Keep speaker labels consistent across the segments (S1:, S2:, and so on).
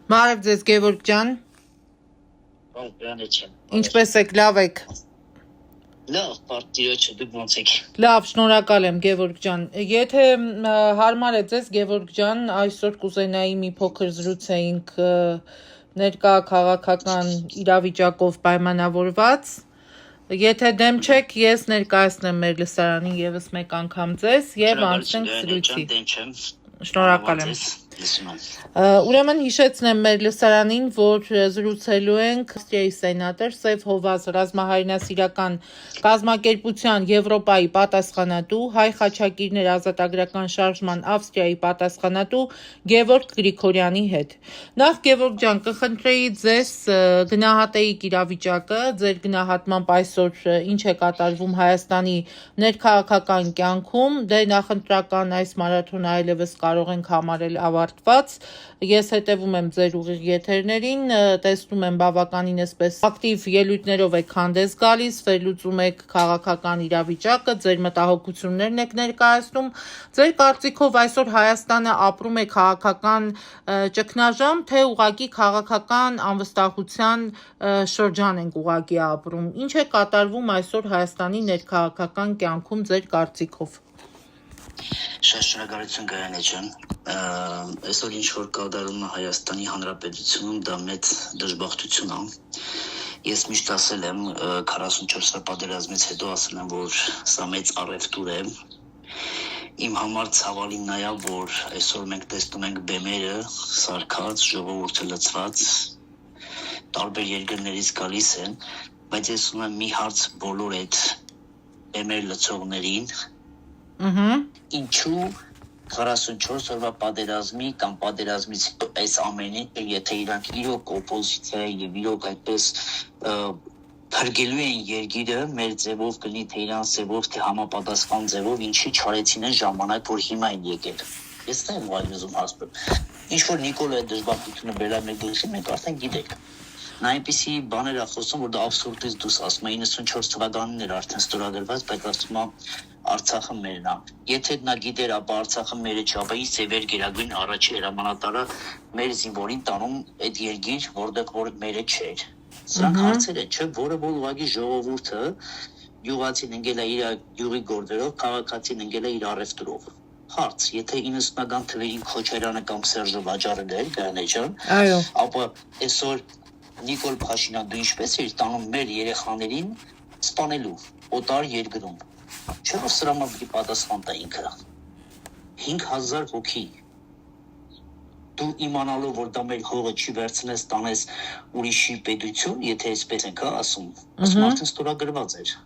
S1: Բարև ձեզ Գևորգ ջան։ Ինչպես եք, լավ եք։
S2: Լավ, պարտիրոջը դուք ոնց եք։
S1: Լավ, շնորհակալ եմ Գևորգ ջան։ Եթե հարմար է ձեզ Գևորգ ջան, այսօր կուզենայի մի փոքր զրուցեինք ներկա քաղաքական իրավիճակով պայմանավորված։ Եթե դեմ չեք, ես ներկայացնեմ մեր լսարանին եւս մեկ անգամ ձեզ եւ անցնենք զրույցի։ Շնորհակալ եմ։ Ուրեմն հիշեցնեմ մեր լսարանին, որ զրուցելու ենք Ավստրիայի սենատոր Սև Հովազ ռազմահայրենասիրական կազմակերպության Եվրոպայի պատասխանատու, Հայ խաչակիրներ ազատագրական շարժման Ավստրիայի պատասխանատու Գևորգ Գրիգորյանի հետ։ Նախ Գևորգ ջան, կխնդրեի ձեզ գնահատեիք իրավիճակը, ձեր գնահատմամբ այսօր ինչ է կատարվում Հայաստանի ներքաղաքական կյանքում, դե նախընտրական այս մարաթոնը այլևս կարող ենք համարել ավարտված։ Ես հետևում եմ ձեր ուղիղ եթերներին, տեսնում եմ բավականին այսպես ակտիվ ելույթներով եք հանդես գալիս, վերլուծում եք քաղաքական իրավիճակը, ձեր մտահոգություններն եք ներկայացնում։ Ձեր կարծիքով այսօր Հայաստանը ապրում է քաղաքական ճգնաժամ, թե ուղղակի քաղաքական անվստահության շրջան ենք ուղղակի ապրում։ Ինչ է կատարվում այսօր Հայաստանի ներքաղաքական կյանքում ձեր կարծիքով։
S2: Շատ շնորհակալություն Գայանե ջան։ Այսօր ինչ որ կատարվում է Հայաստանի Հանրապետությունում, դա մեծ դժբախտություն է։ Ես միշտ ասել եմ 44 պատերազմից հետո ասել եմ, որ սա մեծ առևտուր է։ Իմ համար ցավալին նա է, որ այսօր մենք տեսնում ենք բեմերը սարքած, ժողովուրդը լցված, տարբեր երկրներից գալիս են, բայց ես ունեմ մի հարց բոլոր այդ բեմեր լցողներին։ Ինչու 44 օրվա պատերազմի կամ պատերազմից այս ամենին, եթե իրանք իրոք օպոզիցիա եւ իրոք այդպես փրկելու են երկիրը, մեր ձևով կլինի թե իրանց ձևով, թե համապատասխան ձևով, ինչի չարեցին այն ժամանակ, որ հիմա են եկել։ Ես դա եմ ուզում հասկանալ։ Ինչ որ Նիկոլը դժբախտությունը բերել մեր գլխի, մենք արդեն գիտենք։ Նա այնպիսի բաներ է խոսում, որ դա абսուրդից դուրս ասում է 94 թվականին էր արդեն ստորագրված, բայց ասում է Արցախը մերն է։ Եթե նա գիտեր, ապա Արցախը մերը չէ, ապա ինչ ձևեր գերագույն առաջի հրամանատարը մեր զինվորին տանում այդ երկիր, որտեղ որ մերը չէր։ Սրանք հարցեր են, չէ՞, որը որ ուղղակի ժողովուրդը յուղացին ընկել է իր յուղի գործերով, քաղաքացին ընկել է իր առևտրով։ Հարց, եթե 90-ական թվերին Քոչարյանը կամ Սերժը վաճառել էր, Գայանե ջան, ապա այսօր Նիկոլ Փաշինյան դու ինչպես էր տանում մեր երեխաներին սպանելու օտար երկրում։ Չէ՞ որ սրա համար պիտի պատասխան տա ինքը։ 5000 հոգի։ Դու իմանալով, որ դա մեր հողը չի վերցնես, տանես ուրիշի պետություն, եթե այսպես ենք ասում, ասում արդեն ստորագրված էր։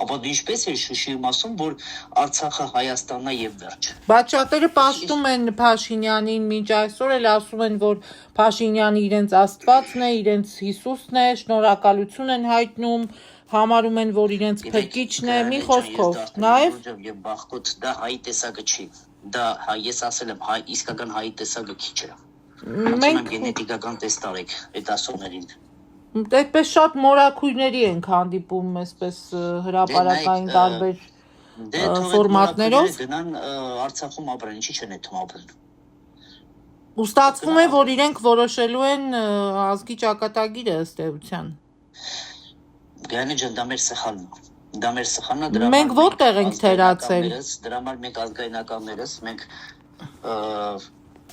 S2: Ապա դու ինչպես էր Շուշիում ասում, որ Արցախը Հայաստանն է եւ վերջ։
S1: Բայց շատերը պաշտում են Փաշինյանին, մինչ այսօր էլ ասում են, որ Փաշինյանը իրենց Աստվածն է, իրենց Հիսուսն է, շնորհակալություն են հայտնում, համարում են, որ իրենց փրկիչն է, մի խոսքով, նաեւ
S2: եւ բախկոտ դա հայի տեսակը չի։ Դա ես ասել եմ, իսկական հայի տեսակը քիչ է։ Մենք գենետիկական տեստ արեք այդ ասողներին։
S1: Այդպես շատ մորաքույրների ենք հանդիպում, այսպես հրապարակային տարբեր ֆորմատներով։
S2: Գնան Արցախում ապրեն, ինչի չեն այդում ապրեն։
S1: Ու ստացվում է, որ իրենք որոշելու են ազգի ճակատագիրը ըստ էության։
S2: Գայանե ջան, դա մեր սխալն է։ Դա մեր սխալն է, դրա
S1: մենք որտեղ ենք թերացել։
S2: Դրա համար մենք ազգայնականներս, մենք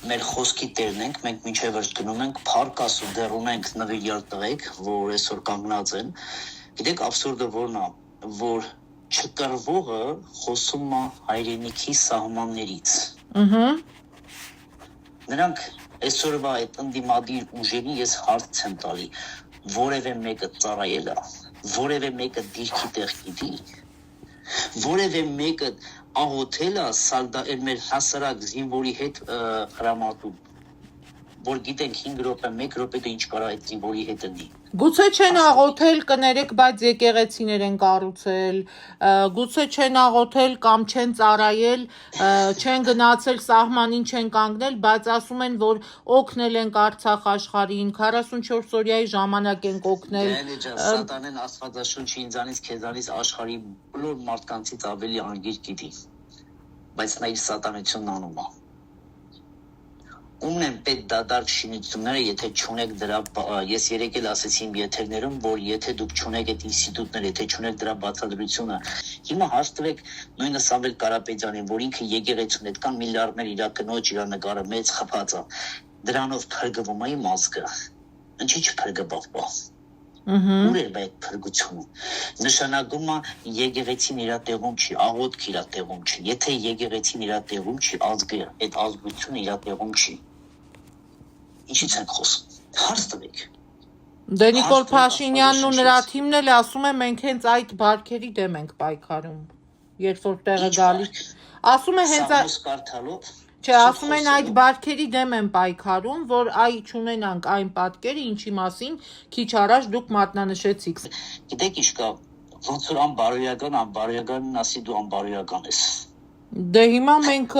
S2: մեր խոսքի տերն ենք, մենք մինչև վերջ գնում ենք, փառկաս ու դեռ ունենք նվիրյալ տղեկ, որ այսօր կանգնած են։ Գիտեք, абսուրդը որն է, որ չկրվողը խոսում է հայրենիքի սահմաններից։ Նրանք այսօրվա այդ ընդդիմադիր ուժերին ես հարց եմ տալի, որևէ մեկը ծառայել է, որևէ մեկը դիրքի տեղ գիտի, որևէ մեկը աղոթել է սալդա մեր հասարակ զինվորի հետ հրամատում, որ գիտենք 5 րոպե, 1 րոպե դե ինչ կարա այդ զինվորի հետ դնի։
S1: Գուցե չեն աղոթել, կներեք, բայց եկեղեցիներ են կառուցել, գուցե չեն աղոթել կամ չեն ծառայել, չեն գնացել սահմանին, չեն կանգնել, բայց ասում են, որ օգնել ենք Արցախ աշխարհին, 44 օրյայի ժամանակ ենք օգնել։
S2: Սատանեն Աստվածաշունչը ինձանից քեզանից աշխարհի բոլոր մարդկանցից ավելի անգիր գիտի, բայց նա իր սատանությունն անում է։ Ումն են պետ դադարք շինությունները, եթե չունեք դրա, ես երեկ էլ ասեցի իմ եթերներում, որ եթե դուք չունեք այդ ինստիտուտները, եթե չունեք դրա բացատրությունը, հիմա հաշտվեք նույնը Սամվել Կարապետյանին, որ ինքը եկեղեցուն այդքան միլիարդներ իր կնոջ, իր նկարը մեծ խփած է, դրանով փրկվում է իմ ազգը, ինչի չփրկվող։ Ուր է այդ փրկությունը։ Նշանակում է եկեղեցին իր տեղում չի, աղոթք իր տեղում չի։ Եթե եկեղեցին իր տեղում չի, ազգը, այդ ազգությունը իր տեղում չի։ Ինչից ենք խոսում։ Հարց տվեք։
S1: Դե Նիկոլ Փաշինյանն ու նրա թիմն էլ ասում է մենք հենց այդ բարքերի դեմ ենք պայքարում, երբ որ տեղը գալիս։ Ասում է հենց
S2: կարդալով
S1: Չէ, ասում են այդ բարքերի դեմ են պայքարում, որ այ չունենանք այն պատկերը, ինչի մասին քիչ առաջ դուք մատնանշեցիք։
S2: Գիտեք ինչ կա, ոնց որ անբարոյականն ասի դու անբարոյական ես։
S1: Դե հիմա մենք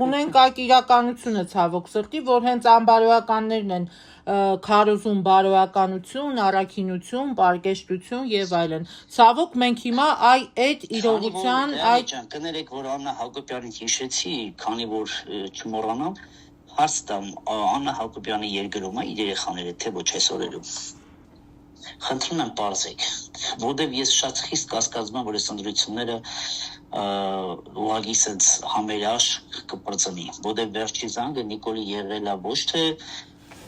S1: ունենք այդ իրականությունը ցավոք սրտի, որ հենց անբարոյականներն են քարոզում բարոյականություն, առաքինություն, պարկեշտություն եւ այլն։ Ցավոք մենք հիմա այդ իրողության
S2: այդ կներեք, որ Աննա Հակոբյանին հիշեցի, քանի որ չմոռանամ, հարց տամ, Աննա Հակոբյանը երկրում է իր երեխաները, թե ոչ այս օրերում։ Խնդրում եմ պարզեք, որտեվ ես շատ խիստ կասկածում եմ, որ այս ընտրությունները ուղղակի սենց համերաշ կպրծնի, որտեվ վերջի զանգը Նիկոլի եղել է ոչ թե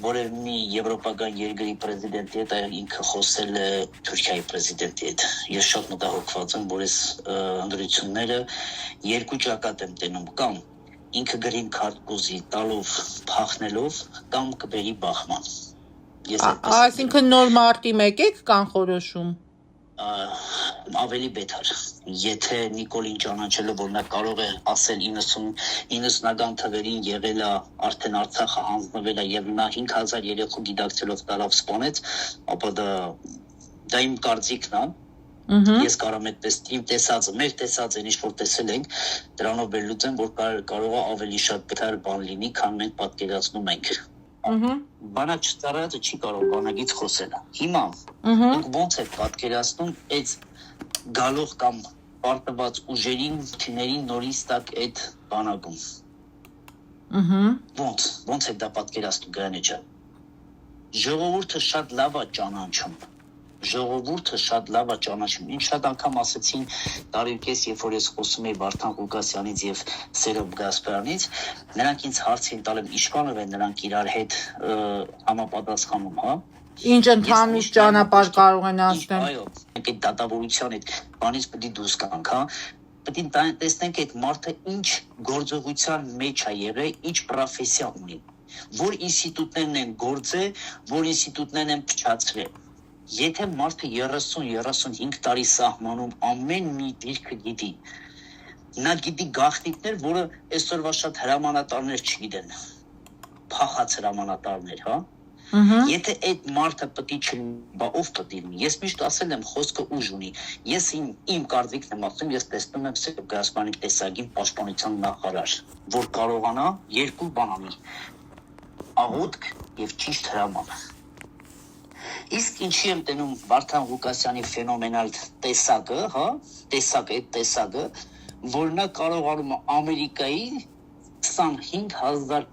S2: որև մի եվրոպական երկրի պրեզիդենտի հետ, այլ ինքը խոսել է Թուրքիայի պրեզիդենտի հետ։ Ես շատ մտահոգված եմ, որ այս ընտրությունները երկու ճակատ եմ տենում, կամ ինքը գրին քարտ կուզի տալով, փախնելով, կամ կբերի բախման։
S1: Այսինքն նոր մարտի 1 եք կանխորոշում։
S2: Ավելի բետար, եթե Նիկոլին ճանաչելով, որ նա կարող է ասել 90-ական թվերին եղել է արդեն Արցախը հանձնվել է եւ նա 5000 երեխու գիտակցելով տարավ սպանեց, ապա դա իմ կարծիքն է։ Ես կարող եմ այդպես իմ տեսածը, մեր տեսածը ինչ որ տեսել ենք, դրանով վերլուծեմ, որ կարող է ավելի շատ բետար բան լինի, քան մենք պատկերացնում ենք։ Բանա չծառայածը չի կարող բանագից խոսել։ Հիմա դուք ոնց եք պատկերացնում այդ գալող կամ պարտված ուժերին, թիմերին նորից տակ այդ բանակում։ Ոնց եք դա պատկերացնում Գրանե ջան։ Ժողովուրդը շատ լավ է ճանաչում։ Ինչ շատ անգամ ասեցին տարիքես, երբ որ ես խոսում էի Վարդան Ղուկասյանից եւ Սերոբ Գասպարյանից, նրանք ինձ հարց էին տալու իշխանով են նրանք իրար հետ համապատասխանում, հա։
S1: Ինչ ընդհանուր ճանապարհ կարող են անցնել։
S2: Այո, այդ դատավորության այդ բանից պետք է դուրս գանք, հա։ Պետք է տեսնենք այդ մարդը ինչ գործողության մեջ է եղել, ինչ պրոֆեսիա ունի, որ ինստիտուտներն են գործել, որ ինստիտուտներն են փչացրել։ Եթե մարդը 30-35 տարի սահմանում ամեն մի դիրքը գիտի, նա գիտի գաղտնիքներ, որը այսօրվա շատ հրամանատարներ չգիտեն, փախած հրամանատարներ, հա։ Եթե այդ մարդը պետք է չլինի, ով պետք է լինի։ Ես միշտ ասել եմ, խոսքը ուժ ունի։ Ես իմ կարծիքն եմ ասում, ես տեսնում եմ Սերոբ Գասպարյանի տեսակին պաշտպանության նախարար, որ կարողանա երկու բան անի՝ աղոթք եւ ճիշտ հրաման։ Իսկ ինչի եմ տենում Վարդան Ղուկասյանի ֆենոմենալ տեսակը, հա, տեսակը, որ նա կարողանում է Ամերիկայի 25000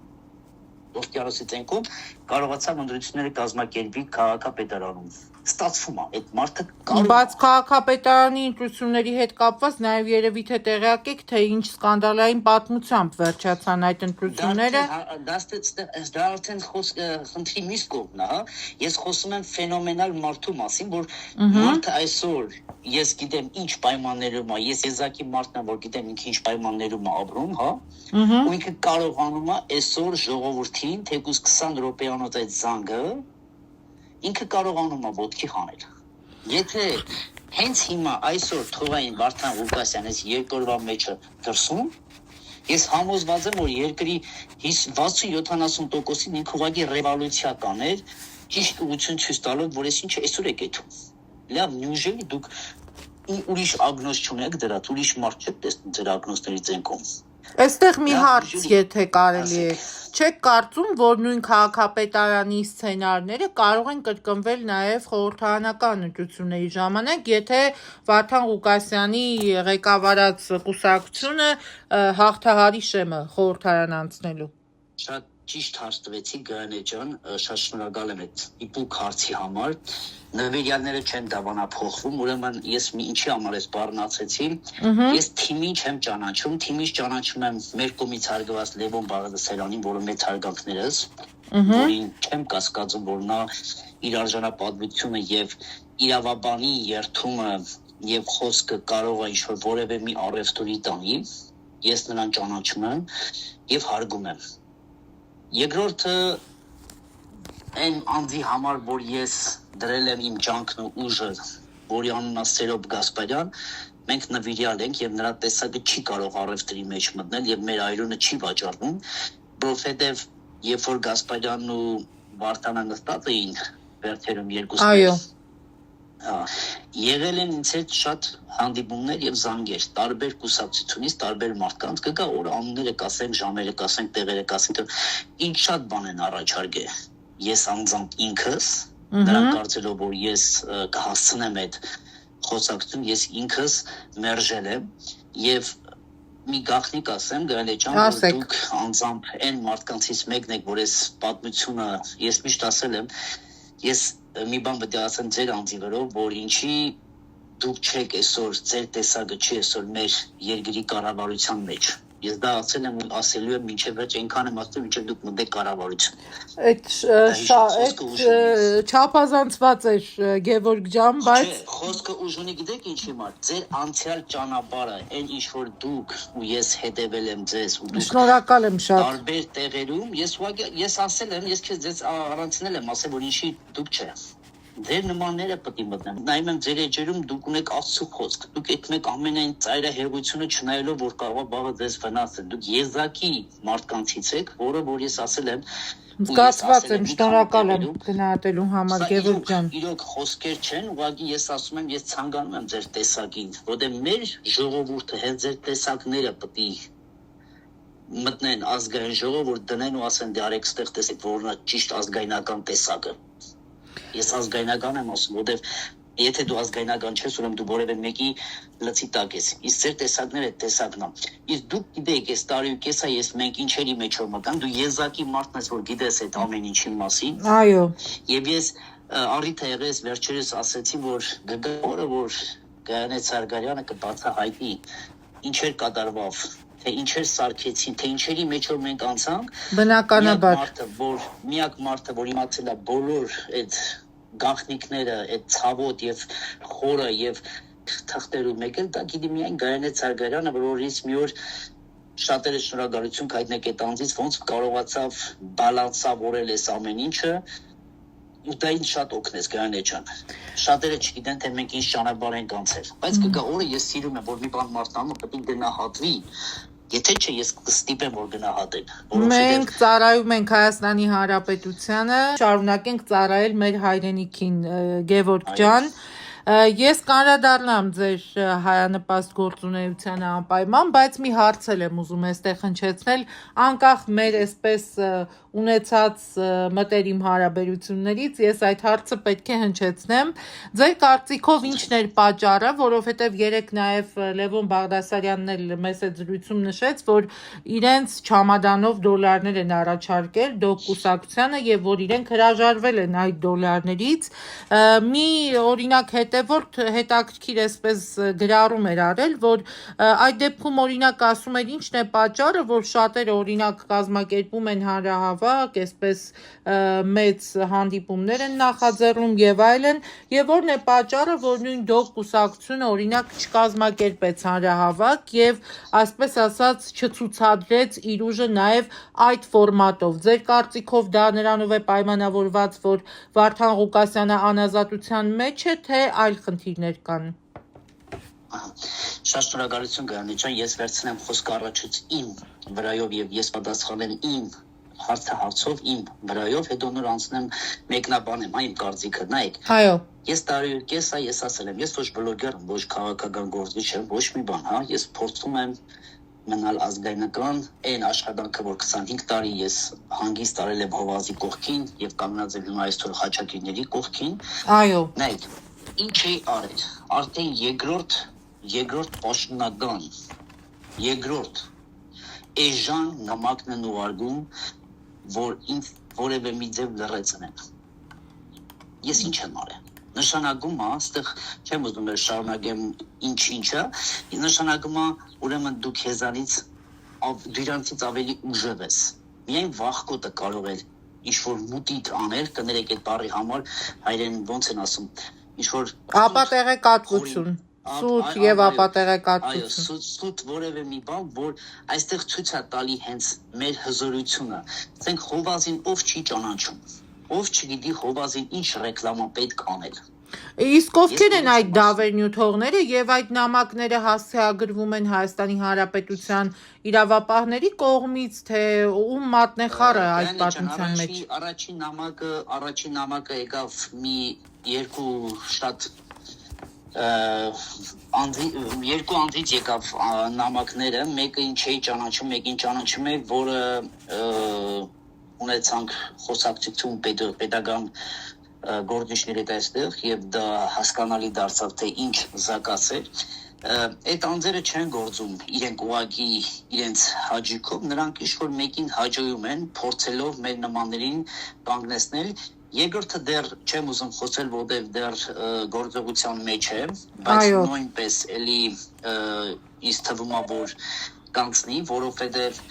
S2: դոլարի ցենկով կարողացավ ընտրությունները կազմակերպի քաղաքապետարանում։ Ստացվում է, այդ մարդը
S1: Բայց քաղաքապետարանի ընտրությունների հետ կապված նաև երևի թե տեղյակ եք, թե ինչ սկանդալային պատմությամբ վերջացան այդ ընտրությունները։
S2: Դա արդեն խնդրի մյուս կողմն է, հա։ Ես խոսում եմ ֆենոմենալ մարդու մասին, որ մարդը այսօր ես գիտեմ ինչ պայմաններում է, ես եզակի մարդն եմ, որ գիտեմ ինքը ինչ պայմաններում է ապրում, հա։ Ու ինքը կարողանում է այսօր ժողովրդին թեկուզ 20 րոպեանոց այդ զանգը ինքը կարողանում է ոտքի հանել։ Եթե հենց հիմա այսօր թողային Վարդան Ղուկասյանից երկրորդ մեջը դրսում, ես համոզված եմ, որ երկրի 60-70%-ին ինքը ուղղակի ռևոլյուցիա կաներ, ճիշտ ուղղություն ցույց տալով, որ այս ինչը այսօր է գեթում։ Լավ, նույնիսկ դուք ուրիշ ագնոս չունեք դրա, ուրիշ մարդ չեք տեսնում ձեր ագնոսների ցենկում։
S1: Այստեղ մի հարց, եթե կարելի է, չեք կարծում, որ նույն քաղաքապետարանի սցենարները կարող են կրկնվել նաև խորհրդարանական ընտրությունների ժամանակ, եթե Վարդան Ղուկասյանի ղեկավարած կուսակցությունը հաղթահարի շեմը խորհրդարան անցնելու։
S2: ճիշտ հարց տվեցի Գայանե ջան, շատ շնորհակալ եմ այդ իպուկ հարցի համար։ Նվիրյալները չեն դավանափոխվում, ուրեմն ես ինչի համար ես բառնացեցի, ես թիմին չեմ ճանաչում, թիմից ճանաչում եմ մեր կողմից հարգված Լևոն Բաղդասարյանին, որը մեծ հարգանքներս, որին չեմ կասկածում, որ նա իր արժանապատվությունը եւ իրավաբանի երթումը եւ խոսքը կարող է ինչ-որ որևէ մի առևտուրի տանի, ես նրան ճանաչում եմ եւ հարգում եմ։ Երկրորդը այն անձի համար, որ ես դրել եմ իմ ջանքն ու ուժը, որի անունն է Սերոբ Գասպարյան, մենք նվիրյալ ենք եւ նրա տեսակը չի կարող առևտրի մեջ մտնել եւ մեր այրոնը չի վաճառվում, որովհետեւ երբ որ Գասպարյանն ու Վարդանը նստած էին վերջերում երկուսը,
S1: այո,
S2: եղել են ինձ հետ շատ հանդիպումներ եւ զանգեր, տարբեր կուսակցությունից, տարբեր մարդկանց, կգա օր անունները կասենք, ժամերը կասենք, տեղերը կասենք, ինչ շատ բան են առաջարկել։ Ես անձամբ ինքս, նրանք կարծելով, որ ես կհասցնեմ այդ խոսակցություն, ես ինքս մերժել եմ եւ մի գաղտնիք ասեմ, Գայանե ջան, որ դուք անձամբ այն մարդկանցից մեկն եք, որ այս պատմությունը ես միշտ ասել եմ, ես մի բան պետք է ասեմ ձեր անձի վրա, որ ինչի դուք չեք այսօր, ձեր տեսակը չի այսօր մեր երկրի կառավարության մեջ։ Ես դա ասել եմ ու ասելու եմ մինչև վերջ այնքան եմ ասում, մինչև դուք մտեք կառավարություն։
S1: Այդ չափազանցված է Գևորգ ջան, բայց
S2: խոսքը ուժ ունի, գիտեք ինչի համար, ձեր անցյալ ճանապարհը, այն ինչ որ դուք ու ես հետևել եմ ձեզ ու դուք
S1: շնորհակալ եմ շատ։
S2: Տարբեր տեղերում ես ասել եմ, ես քեզ առանցնել եմ, ասել որ ինչի դուք չէ։ Ձեր նմանները պետք է մտնեն։ Նայում եմ ձեր էջերում դուք ունեք Աստծո խոսք։ Դուք եք ամենայն ծայրահեղությունը չնայելով որ կարող է բաղը ձեզ վնասել։ Դուք եզակի մարդկանցից եք, որ ես ասել եմ
S1: զգացված եմ, շնորհակալ եմ գնահատելու համար Գևորգ ջան։
S2: Իրոք խոսքեր չեն, ուղղակի ես ասում եմ, ես ցանկանում եմ ձեր տեսակին, որտեղ մեր ժողովուրդը հենց ձեր տեսակները պետք է մտնեն ազգային ժողով, որ դնեն ու ասեն դե արեք ստեղ տեսեք, որն է ճիշտ ազգայնական տեսակը։ Ես ազգայնական եմ ասում, որտեղ եթե դու ազգայնական չես, ուրեմն դու որևէ մեկի լծի տակ ես։ Իսկ ձեր տեսակները տեսակն է։ Իսկ դուք գիտեք, այս տարի ու կեսա ես մենք ինչերի մեջ մտան, դու եզակի մարդն ես, որ գիտես այդ ամեն ինչի մասին։
S1: Այո։
S2: Եվ ես առիթ ա եղես վերջերս ասեցի, որ գորը որ Գայանե Սարգարյանը կբացահայտի ինչեր կատարվավ, թե ինչեր սարքեցին, թե ինչերի մեջ որ մենք անցանք,
S1: բնականաբար
S2: միակ մարդը, որ իմացել է բոլոր այդ գաղտնիքները, այդ ցավոտ եւ խորը եւ թղթերում եկել, դա գիտի միայն Գայանե Սարգարյանը, որից մի օր շատերը շնորհակալություն կհայտնեք այդ անձից, ոնց կարողացավ բալանսավորել այս ամեն ինչը, ու դա ինձ շատ օգնեց Գայանե ջան։ Շատերը չգիտեն, թե մենք ինչ ճանապարհ ենք անցել, բայց կգա օրը ես սիրում եմ, որ մի բան մարդանը պետք է գնահատվի, եթե չէ ես կստիպեմ, որ գնահատեն։
S1: Մենք ծառայում ենք Հայաստանի Հանրապետությանը, շարունակենք ծառայել մեր հայրենիքին, Գևորգ ջան։ Ես կանդրադառնամ ձեր հայանպաստ գործունեությանը անպայման, բայց մի հարց եմ ուզում այստեղ հնչեցնել, անկախ մեր այսպես ունեցած մտերիմ հարաբերություններից, ես այդ հարցը պետք է հնչեցնեմ։ Ձեր կարծիքով ինչն էր պատճառը, որովհետև երեք նաև Լևոն Բաղդասարյանն էլ մեծ զրույցում նշեց, որ իրենց չամադանով դոլարներ են առաջարկել դոկ կուսակցությանը եւ որ իրենք հրաժարվել են այդ դոլարներից։ Մի օրինակ հետաքրքիր այսպես գրառում էր արել, որ այդ դեպքում օրինակ ասում էր ինչն է պատճառը, որ շատերը օրինակ կազմակերպում են հանրահավաք, այսպես մեծ հանդիպումներ են նախաձեռնում եւ այլն, եւ որն է պատճառը, որ նույն դոկ կուսակցությունը օրինակ չկազմակերպեց հանրահավաք եւ այսպես ասած չցուցադրեց իր ուժը նաեւ այդ ֆորմատով։ Ձեր կարծիքով դա նրանով է պայմանավորված, որ Վարդան Ղուկասյանը անազատության մեջ է, թե այլ խնդիրներ կան։
S2: Շատ շնորհակալություն Գայանե ջան, ես վերցնեմ խոսքը առաջուց իմ վրայով եւ ես պատասխանեմ իմ հարցով իմ վրայով, հետո նոր անցնեմ մեկնաբանեմ այն կարծիքը, նայեք։
S1: Այո։
S2: Ես տարի ու կեսա ես ասել եմ, ես ոչ բլոգեր եմ, ոչ քաղաքական գործիչ եմ, ոչ մի բան, հա, ես փորձում եմ մնալ ազգայնական, այն աշխատանքը, որ 25 տարի ես հանգիստ արել եմ Հովազի կողքին եւ կանգնած եմ հիմա այսօր Խաչակիրների կողքին։
S1: Այո։
S2: Նայեք, ինչ էի արել։ Արդեն երկրորդ պաշտոնական, երկրորդ էժան նամակն են ուղարկում որ ինձ որևէ մի ձև լրացնեն։ Ես ինչ եմ արել։ Նշանակում է, այստեղ չեմ ուզում շարունակեմ ինչը, նշանակում է ուրեմն դու քեզանից դրանից ավելի ուժեղ ես։ Միայն վախկոտը կարող է ինչ-որ մուտիտ անել, կներեք այդ բառի համար հայերեն ոնց են ասում, ինչ-որ
S1: ապատեղեկատվություն, սուտ եւ ապատեղեկատվություն։
S2: Այո, սուտ որևէ մի բան, որ այստեղ ցույց է տալի հենց մեր հզորությունը։ Ասենք Հովազին ով չի ճանաչում, ով չգիտի Հովազին ինչ ռեկլամա պետք անել։
S1: Իսկ ովքեր են այդ դավերնյութողները եւ այդ նամակները հասցեագրվում են Հայաստանի Հանրապետության իրավապահների կողմից, թե ում մատնեխառը այդ պատմության մեջ։
S2: Առաջին նամակը եկավ մի երկու շատ երկու անձից եկավ նամակները, մեկը ինչ էի ճանաչում, մեկին ճանաչում է, որը ունեցանք խոսակցություն պետական գործիչների հետ այստեղ եւ դա հասկանալի դարձավ, թե ինչ զակաց էր։ Այդ անձերը չեն գործում իրենք ուղղակի իրենց հաջիկով, նրանք ինչ-որ մեկին հաջողում են, փորձելով մեր նմաններին կանգնեցնել։ Երկրորդը դեռ չեմ ուզում խոսել, որտեղ դեռ գործողության մեջ է, բայց նույնպես էլի ինձ թվում է, որ կանցնի, որովհետև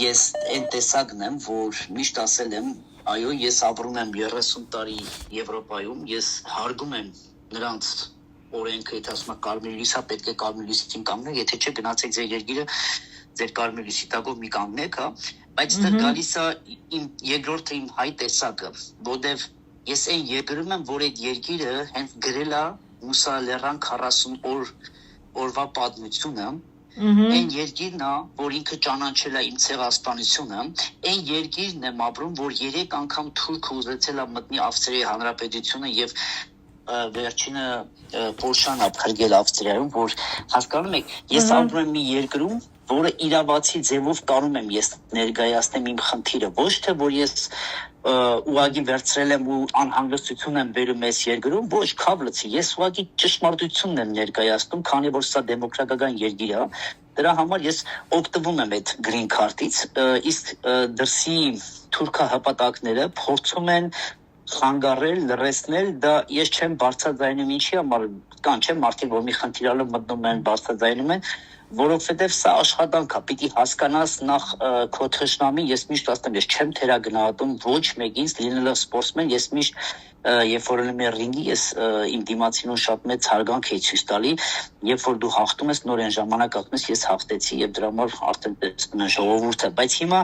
S2: ես այն տեսակն եմ, որ միշտ ասել եմ, այո, ես ապրում եմ 30 տարի Եվրոպայում, ես հարգում եմ նրանց օրենքը, եթե ասում է կարմիր լույսա, պետք է կարմիր լույսին կանգնել, եթե չէ գնացեք ձեր երկիրը, ձեր կարմիր լույսի տակով մի կանգնեք, հա, բայց դեռ գալիս է իմ երկրորդը իմ հայ տեսակը, որտեվ ես այն երկրում եմ, որ այդ երկիրը հենց գրել է Մուսա Լեռան 40 օրվա պատմությունը, այն երկիրն է, որ ինքը ճանաչել է իմ ցեղասպանությունը, այն երկիրն եմ ապրում, որ 3 անգամ Թուրքը ուզեցել է մտնի Ավստրիայի Հանրապետությունը եւ վերջինը Պոլշան է փրկել Ավստրիայում, որ հասկանում եք, ես ապրում եմ մի երկրում, որը իրավացի ձևով կարում եմ ես ներկայացնեմ իմ խնդիրը, ոչ թե որ ես ուղղակի վերցրել եմ ու անհանգստություն եմ բերում այս երկրում, ոչ, քավլացի, ես ուղղակի ճշմարտությունն եմ ներկայացնում, քանի որ սա դեմոկրատական երկիր է, դրա համար ես օգտվում եմ այդ green card-ից, իսկ դրսի թուրքահպատակները փորձում են խանգարել, լրացնել, դա ես չեմ բարձրաձայնում ինչի համար, կան չէ, մարդիկ որ մի խնդիրալով մտնում են, բարձրաձայնում են, որովհետև սա աշխատանք է, պիտի հասկանաս նախ քո թշնամի, ես միշտ ասում եմ, ես չեմ թերագնահատում ոչ մեկից, լինելով սպորտսմեն, ես միշտ երբ որ ելնում եմ ռինգի, ես իմ դիմացինուն շատ մեծ հարգանք էի ցույց տալի, երբ որ դու հաղթում ես, նոր այն ժամանակ ասում ես, ես հաղթեցի եւ դրա համար արդեն տեսնում եմ ժողովուրդը, բայց հիմա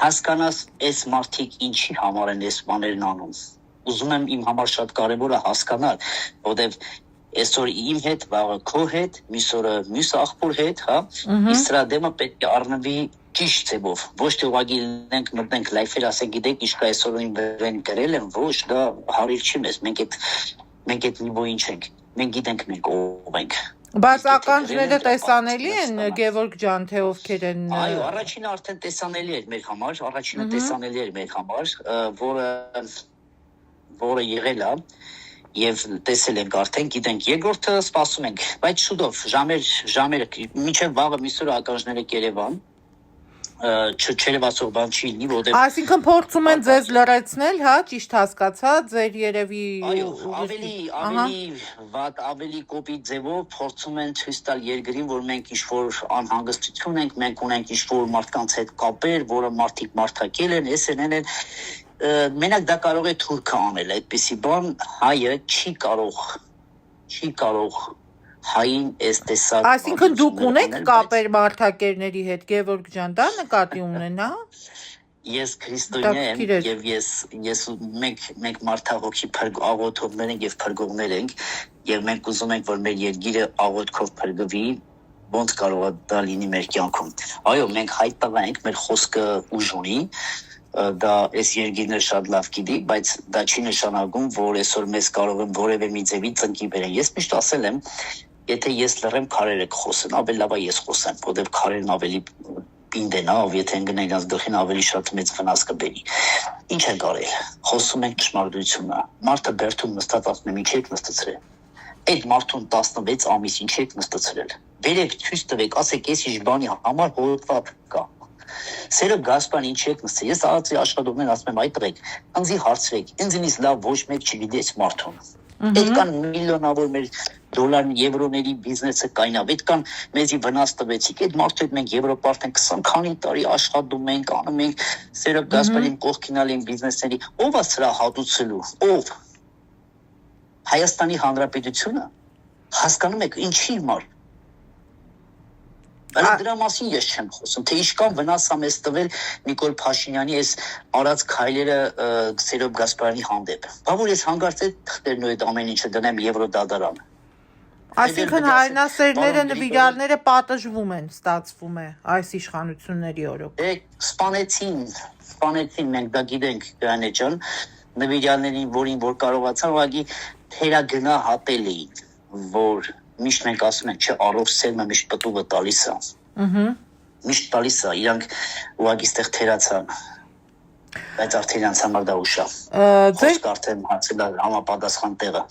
S2: հասկանաս այս մարդիկ ինչի համար են այս բաներն անում։ Ուզում եմ իմ համար շատ կարևոր է հասկանալ, որովհետև այսօր իմ հետ, վաղը քո հետ, մյուս օրը մյուս աղբոր հետ, հա, իսկ դրա դեմը պետք է առնվի ճիշտ ձևով, ոչ թե ուղղակի մտնենք լայֆեր, ասենք գիտեք, ինչ կա այսօր ին վրան գրել են, ոչ, դա հարիր չի մեզ, մենք այդ նիվոյին չենք, մենք գիտենք մենք ով ենք։
S1: Բայց ականջները տեսանելի են, Գևորգ ջան, թե ովքեր են։
S2: Այո, առաջինը արդեն տեսանելի էր մեր համար, որը եղել է եւ տեսել ենք արդեն, գիտենք, երկրորդը սպասում ենք, բայց շուտով ժամերը մինչեւ վաղը միսօրը ականջները կերևան, չերևացող բան չի լինի, որտեղ
S1: Այսինքն փորձում են ձեզ լրացնել, հա, ճիշտ հասկացա, ձեր երևի
S2: այո, ավելի կոպիտ ձևով փորձում են ցույց տալ երկրին, որ մենք ինչ-որ անհանգստություն ենք, մենք ունենք ինչ-որ մարդկանց հետ կապեր, որը մարդիկ մարդակել են, էսեն են Մենակ դա կարող է թուրքը անել, այդպիսի բան հայը չի կարող հային այս տեսակ։
S1: Այսինքն դուք ունեք կապեր մարդակերների հետ, Գևորգ ջան, դա նկատի ունեն, հա։
S2: Ես քրիստոնյա եմ եւ ես մենք մարդահոգի աղոթողներ ենք եւ փրկողներ ենք եւ մենք ուզում ենք, որ մեր երկիրը աղոթքով փրկվի, ոնց կարող է դա լինի մեր կյանքում։ Այո, մենք հայտ տղա ենք, մեր խոսքը ուժ ունի, դա այս երկիրները շատ լավ գիտի, բայց դա չի նշանակում, որ այսօր մեզ կարող են որևէ մի ձևի ծնկի բերեն։ Ես միշտ ասել եմ, եթե ես լռեմ, քարերը կխոսեն, ավելի լավ է ես խոսեմ, որովհետև քարերն ավելի պինդ են, ով եթե ընկնեն իրաց գլխին ավելի շատ մեծ վնաս կբերի։ Ինչ ենք արել։ Խոսում ենք ճշմարտությունը։ Մարդը բերդում նստած ասում է, ինչ եք նստացրել։ Այդ մարդուն 16 ամիս ինչ եք նստացրել։ Բերեք ցույց տվեք, ասեք, ես ինչ բանի համար հոդված կա։ Սերը Գասպարն ինչի եք նստի։ Ես ԱԱՑ-ի աշխատողներին ասում եմ, այդ տղեկ, ինձի հարցրեք, ինձնից լավ ոչ մեկ չգիտես մարդուն։ Այդքան միլիոնավոր մեր դոլար, եվրոների բիզնեսը կայնավ, այդքան մեզի վնաս տվեցիք, այդ մարդու հետ մենք Եվրոպա արդեն 20 քանի տարի աշխատում ենք, անում ենք, Սերը Գասպարին կողքինալ են բիզնեսների, ով է սրա հատուցելու, ով։ Հայաստանի Հանրապետությունը, հասկանում եք, ինչի համար։ Դրա մասին ես չեմ խոսում, թե ինչքան վնաս է մեզ տվել Նիկոլ Փաշինյանի այս արած քայլերը Սերոբ Գասպարյանի հանդեպ։ Բա որ ես հանգարց այդ թղթերն ու այդ ամեն ինչը դնեմ Եվրոդատարան։
S1: Այսինքն հայրենասերները, նվիրալները պատժվում են, ստացվում է այս իշխանությունների օրոք։
S2: Սպանեցին, մենք դա գիտենք, Գրանե ջան, նվիրալներին, որին որ կարողացան, ուղղակի թերագնա հատել էին, որ միշտ մենք ասում ենք, չէ, առով սերմը միշտ պտուղը տալիս է։ Միշտ տալիս է, իրանք ուղղակի ստեղ թերացան, բայց արդեն իրանց համար դա ուշ է։ Խոսք արդեն հացել է համապատասխան տեղը։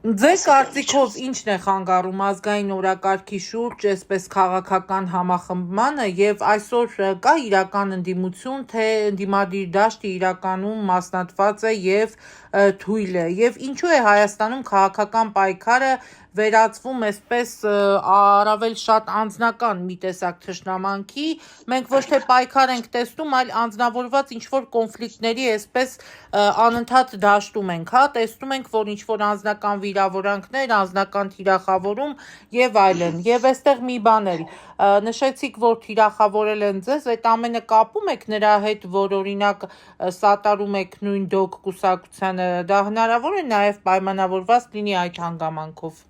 S1: Ձեր կարծիքով ինչն է խանգարում ազգային օրակարգի շուրջ այսպես քաղաքական համախմբմանը եւ այսօր կա իրական ընդդիմություն, թե ընդդիմադիր դաշտը իրականում մասնատված է եւ թույլ է եւ ինչու է Հայաստանում քաղաքական պայքարը վերածվում այսպես առավել շատ անձնական մի տեսակ թշնամանքի, մենք ոչ թե պայքար ենք տեսնում, այլ անձնավորված ինչ-որ կոնֆլիկտների այսպես անընդհատ դաշտում ենք, հա, տեսնում ենք, որ ինչ-որ անձնական վիրավորանքներ, անձնական թիրախավորում եւ այլն, եւ այստեղ մի բան էլ նշեցիք, որ թիրախավորել են ձեզ, այդ ամենը կապում եք նրա հետ, որ օրինակ սատարում եք նույն դոկ կուսակցությանը, դա հնարավոր է նաեւ պայմանավորված լինի այդ հանգամանքով։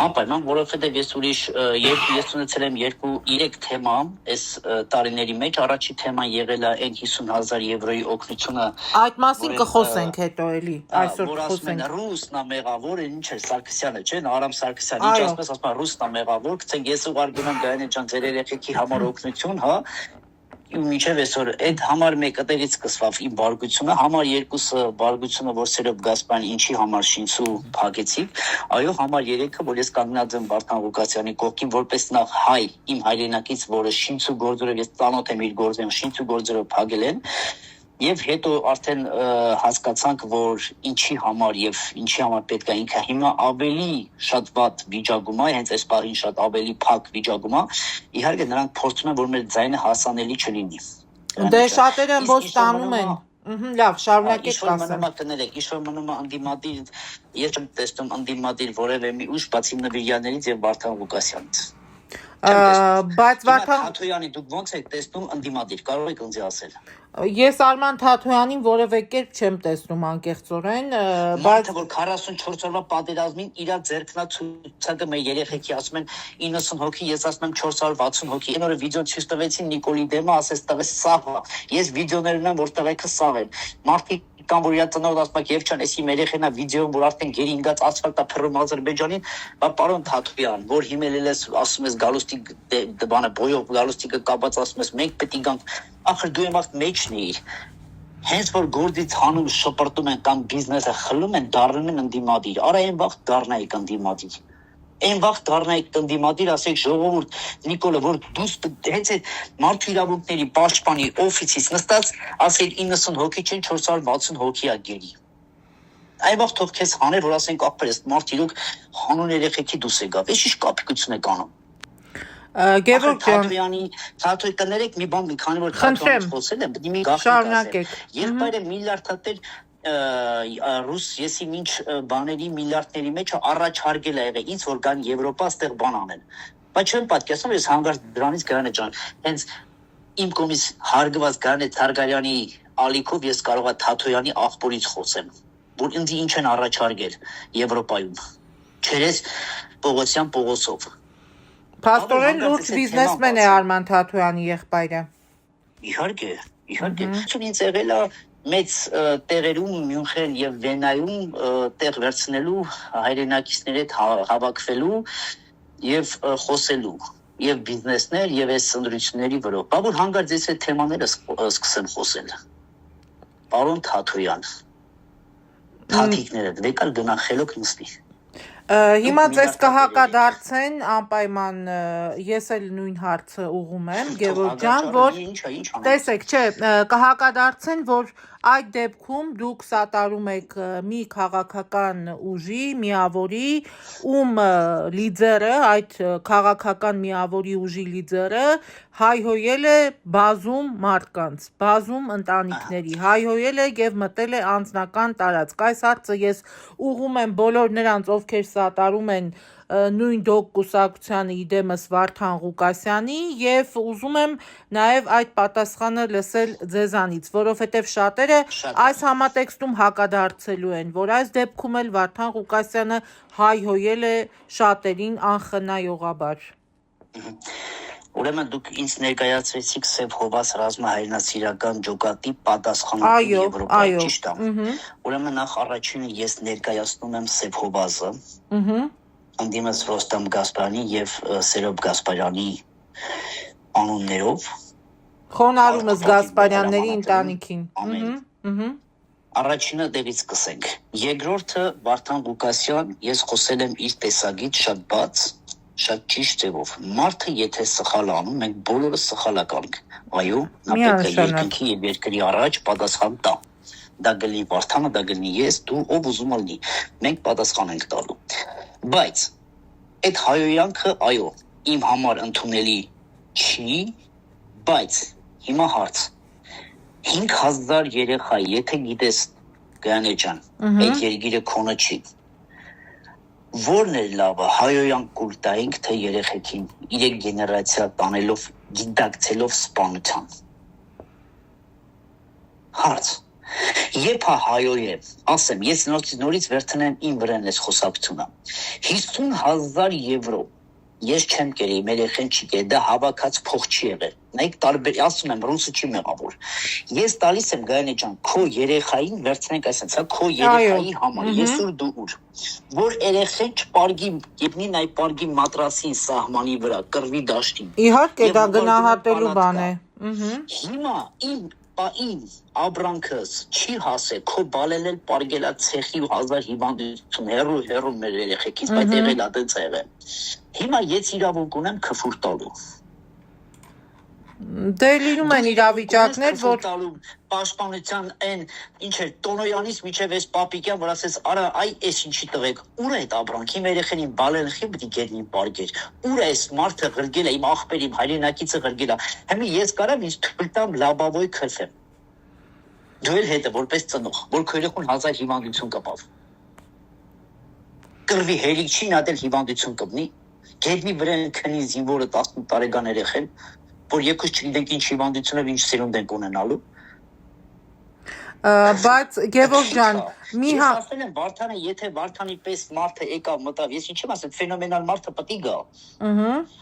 S2: Անպայման, որովհետև ես ունեցել եմ 2-3 թեմա այս տարիների մեջ, առաջի թեման եղել է այն 50,000 եվրոյի օգնությունը։
S1: Այդ մասին կխոսենք հետո էլի, այսօր
S2: որ ասում են ռուսն է մեղավոր, ինչ է Սարգսյանը, չէ՞, Արամ Սարգսյանը, ինչ ասում են ռուսն է մեղավոր, գցենք ես ուղարկում եմ Գայանե ջան ձեր երեխեքի համար օգնություն, հա։ Մինչև այսօր այդ համար մեկը տեղից սկսվավ իմ բարգությունը, համար երկուսը բարգությունը, որ Սերոբ Գասպարյանի ինչի համար շինցու փակեցիք, այո, համար երեքը, որ ես կանգնած եմ Վարդան Ղուկասյանի կողքին, որպես նախ հայ, իմ հայրենակից, որը շինցու գործերով, ես ծանոթ եմ իր գործերով, շինցու գործերով փակել են, եւ հետո արդեն հասկացանք, որ ինչի համար եւ ինչի համար պետք է ինքը հիմա ավելի շատ վատ վիճակում է, հենց այս պահին շատ ավելի փակ վիճակում է, իհարկե նրանք փորձում են, որ մեր ձայնը հասանելի չլինի։
S1: Դե շատերը ոչ ստանում են։ Լավ, շարունակեք
S2: ասել։ Իշոր մնում է ընդդիմադիր, ես չեմ տեսնում ընդդիմադիր որևէ մի ուժ բացի նվիրյալներից եւ Վարդան Ղուկասյանից։
S1: Բայց Վարդան
S2: Թաթոյանի դուք ո՞նց եք տեսնում ընդդիմադիր, կարող եք ինձ ասել։
S1: Ես Արման Թաթոյանին որևէ կերպ չեմ տեսնում անկեղծորեն,
S2: բայց որ 44 օրվա պատերազմին իր ձեռքնացուցակը մեր երեխեքի ասում են 90 հոգի, ես ասում եմ 460 հոգի։ Այն օրը վիդեոն ցույց տվեցին Նիկոլի դեմը, ասես տղե սաղ է։ Ես վիդեոներ ունեմ, որ տղեկը սաղ են։ Մարդիկ կամ որ իր ծնողդ ասում եք Եվչան, էսի մեր երեխենա վիդեոն, որ արդեն գերի ինգած ասֆալտա փռում Ադրբեջանին, բա պարոն Թաթոյան, որ հիմնել ես ասում ես գալուստի բանը բոյով գալուստիկը կապած ասում ես մենք պետք է գանք, ախր դու եմ ասում մեջն էիր։ Հենց որ գործից հանում շպրտում են կամ բիզնեսը խլում են, դառնում են ընդդիմադիր։ Արա այն վաղ դառնայիք ընդդիմադիր։ Այն վաղ դառնայիք ընդդիմադիր, ասեք ժողովուրդ, Նիկոլը, որ դու հենց այդ մարդու իրավունքների պաշտպանի օֆիսից նստած, ասել 90 հոգի չեն 460 հոգի է գերի։ Այն վաղ թող քեզ հաներ, որ ասենք ապրես, մարդ իրոք հանուն երեխեքի դուս եկավ։ Էս ինչ կապիկություն եք անում։
S1: Գևորգ ջան,
S2: Թաթոյի կներեք մի բան, մի քանի որ Թաթոյանից խոսել եմ, մի գաղտնիք ասել։ Եղբայրը միլիարդատեր ռուս եսի մինչ բաների միլիարդների մեջ առաջարկել է եղել ինձ որ կան Եվրոպա ստեղ բան անեն։ Բայց չեմ պատկերացնում ես հանգարց դրանից Գայանե ջան, հենց իմ կողմից հարգված Գայանե Թարգարյանի ալիքով ես կարող եմ Թաթոյանի աղբորից խոսեմ, որ ինձ ինչ են առաջարկել Եվրոպայում։ Չերես Պողոսյան Պողոսով։
S1: Փաստորեն լուրջ բիզնեսմեն է Արման Թաթոյանի եղբայրը։
S2: Իհարկե։ Ինձ եղել է մեծ տեղերում Մյունխեն եւ Վենայում տեղ վերցնելու հայրենակիցների հետ հավաքվելու եւ խոսելու եւ բիզնեսներ եւ այս ընտրությունների վրա։ Բա որ հանգարց ես այդ թեմաները սկսեմ խոսել։ Պարոն Թաթոյան, թաթիկները դեկալ գնա խելոք նստի։
S1: Հիմա ձեզ կհակադարձեն անպայման ես էլ նույն հարցը ուղում եմ Գևորգ ջան, որ տեսեք, չէ, կհակադարձեն, որ այդ դեպքում դուք սատարում եք մի քաղաքական ուժի, միավորի, ում լիդերը, այդ քաղաքական միավորի ուժի լիդերը հայհոյել է բազում մարդկանց, բազում ընտանիքների, հայհոյել է եւ մտել է անձնական տարածք։ Այս հարցը ես ուղում եմ բոլոր նրանց, ովքեր սատարում են նույն դոկ կուսակցությանը իդեմս Վարդան Ղուկասյանի եւ ուզում եմ նաեւ այդ պատասխանը լսել ձեզանից, որովհետեւ շատերը այս համատեքստում հակադարձելու են, որ այս դեպքում էլ Վարդան Ղուկասյանը հայհոյել է շատերին անխնայողաբար։
S2: Ուրեմն դուք ինձ ներկայացրեցիք Սև Հովաս ռազմահայրենասիրական ջոկատի պատասխանատու Եվրոպա, ճիշտ է։ Ուրեմն նախ առաջինը ես ներկայացնում եմ Սև Հովազը, ընդդիմս Ռոստամ Գասպարյանի եւ Սերոբ Գասպարյանի անուններով։
S1: Խոնարհումս Գասպարյանների ընտանիքին։
S2: Առաջինը դերից սկսենք։ Երկրորդը Վարդան Ղուկասյան, ես խոսել եմ իր տեսակից շատ բաց, շատ ճիշտ ձևով։ Մարդը եթե սխալ անում, մենք բոլորը սխալականք։ Այո, նա պետք է երկնքի եւ երկրի առաջ պատասխան տա։ Դա գլի Վարդանը, դա գլի ես, դու ով ուզում ալնի։ Մենք պատասխան ենք տալու։ Բայց այդ հայոյանքը, այո, իմ համար ընդունելի չի, բայց հիմա հարց 5000 երեխա, եթե գիտես Գայանե ջան, այդ երկիրը քոնը չի։ Որն է լավը, հայոյան կուլ տայինք, թե երեխեքին իրեք գեներացիա տանելով, գիտակցելով սպանության։ Հարց, երբ հայոյ է, ասեմ, ես նորից վերցնեմ իմ վրան ես խոսակցությունը, 50,000 եվրո, ես չեմ կերի, մեր երեխեն չի կերի, դա հավաքած փող չի եղել, նայք տարբեր, ասում եմ, ռուսը չի մեղավոր, ես տալիս եմ Գայանե ջան, քո երեխային վերցնենք այսպես, քո երեխայի համար, ես ուր դու ուր, որ երեխեն չպարգի, ետնին այ պարգի մատրասին սահմանի վրա, կռվի դաշտին։
S1: Իհարկե դա գնահատելու բան է։
S2: Հիմա իմ աբրանքս չի հասե, քո բալելել պարգելա ցեխի 1000 հիվանդություն, հերու մեր երեխեքից, բայց եղել ադենց եղել։ Հիմա ես իրավունք ունեմ քֆուր տալու։
S1: Դե լինում են իրավիճակներ, որ
S2: պաշտպանության այն ինչ է Տոնոյանից միջև էս Պապիկյան, որ ասես արա այ էս ինչի տվեք, ուր է այդ աբրանքի մեր երեխեքին բալենխի պիտի գերնին պարգեր, ուր է էս մարդը ղրգել է, իմ աղբեր, իմ հայրենակիցը ղրգել է, հիմա ես կարամ ինձ թույլ տամ լաբավոյ քրֆեմ, դու էլ հետը որպես ծնող, որ քո երեխուն 1000 հիվանդություն կպավ, կռվի հերիք չի, նա դել հիվանդություն կպնի, գերնի վրան քնի զինվորը 18 տարեկան երեխեն, որ եկուս չգիտենք ինչ հիվանդությունով ինչ սերունդ ենք ունենալու։
S1: Բայց Գևորգ ջան, մի
S2: հա ասել եմ Վարդանը, եթե Վարդանի պես մարդը եկավ մտավ, ես ինչ եմ ասել, ֆենոմենալ մարդը պետք է գա։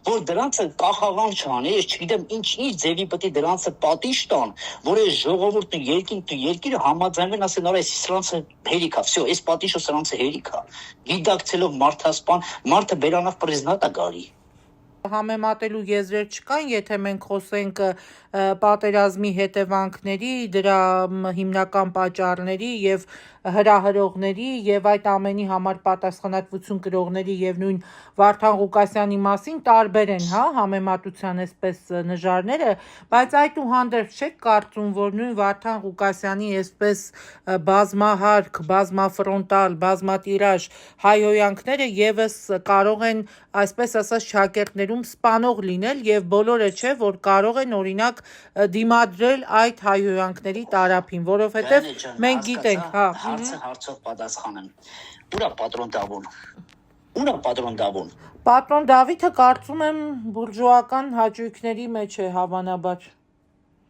S2: Որ դրանցը կախաղան չանի, ես չգիտեմ ինչ ձևի պետք է դրանցը պատիժ տան, որ այս ժողովուրդն ու երկիրը համաձայնվեն ասեն, արա այս սրանցը հերիք է, всё, այս պատիժը սրանցը հերիք է։ Գիտակցելով մարդասպան, մարդը բերանավ պրեզնատա գարի։
S1: Համեմատելու եզրեր չկան, եթե մենք խոսենք պատերազմի հետևանքների, դրա հիմնական պատճառների եւ հրահրողների եւ այդ ամենի համար պատասխանատվություն կրողների եւ նույն Վարդան Ղուկասյանի մասին տարբեր են, հա, համեմատության այսպես նժարները, բայց այդուհանդերձ չեք կարծում, որ նույն Վարդան Ղուկասյանի այսպես բազմահարկ, բազմաֆրոնտալ, բազմատիրաժ հայհոյանքները եւս կարող են այսպես ասած շակերտներում սպանող լինել եւ բոլորը չէ, որ կարող են օրինակ դիմադրել այդ հայհոյանքների տարափին, որովհետեւ մենք գիտենք, հա,
S2: հարցով պատասխանեմ։ Ուրա պատրոն Դավոն։ Ուրա պատրոն Դավոն։
S1: Պատրոն Դավիթը կարծում եմ բուրժուական հաճույքների մեջ է հավանաբար։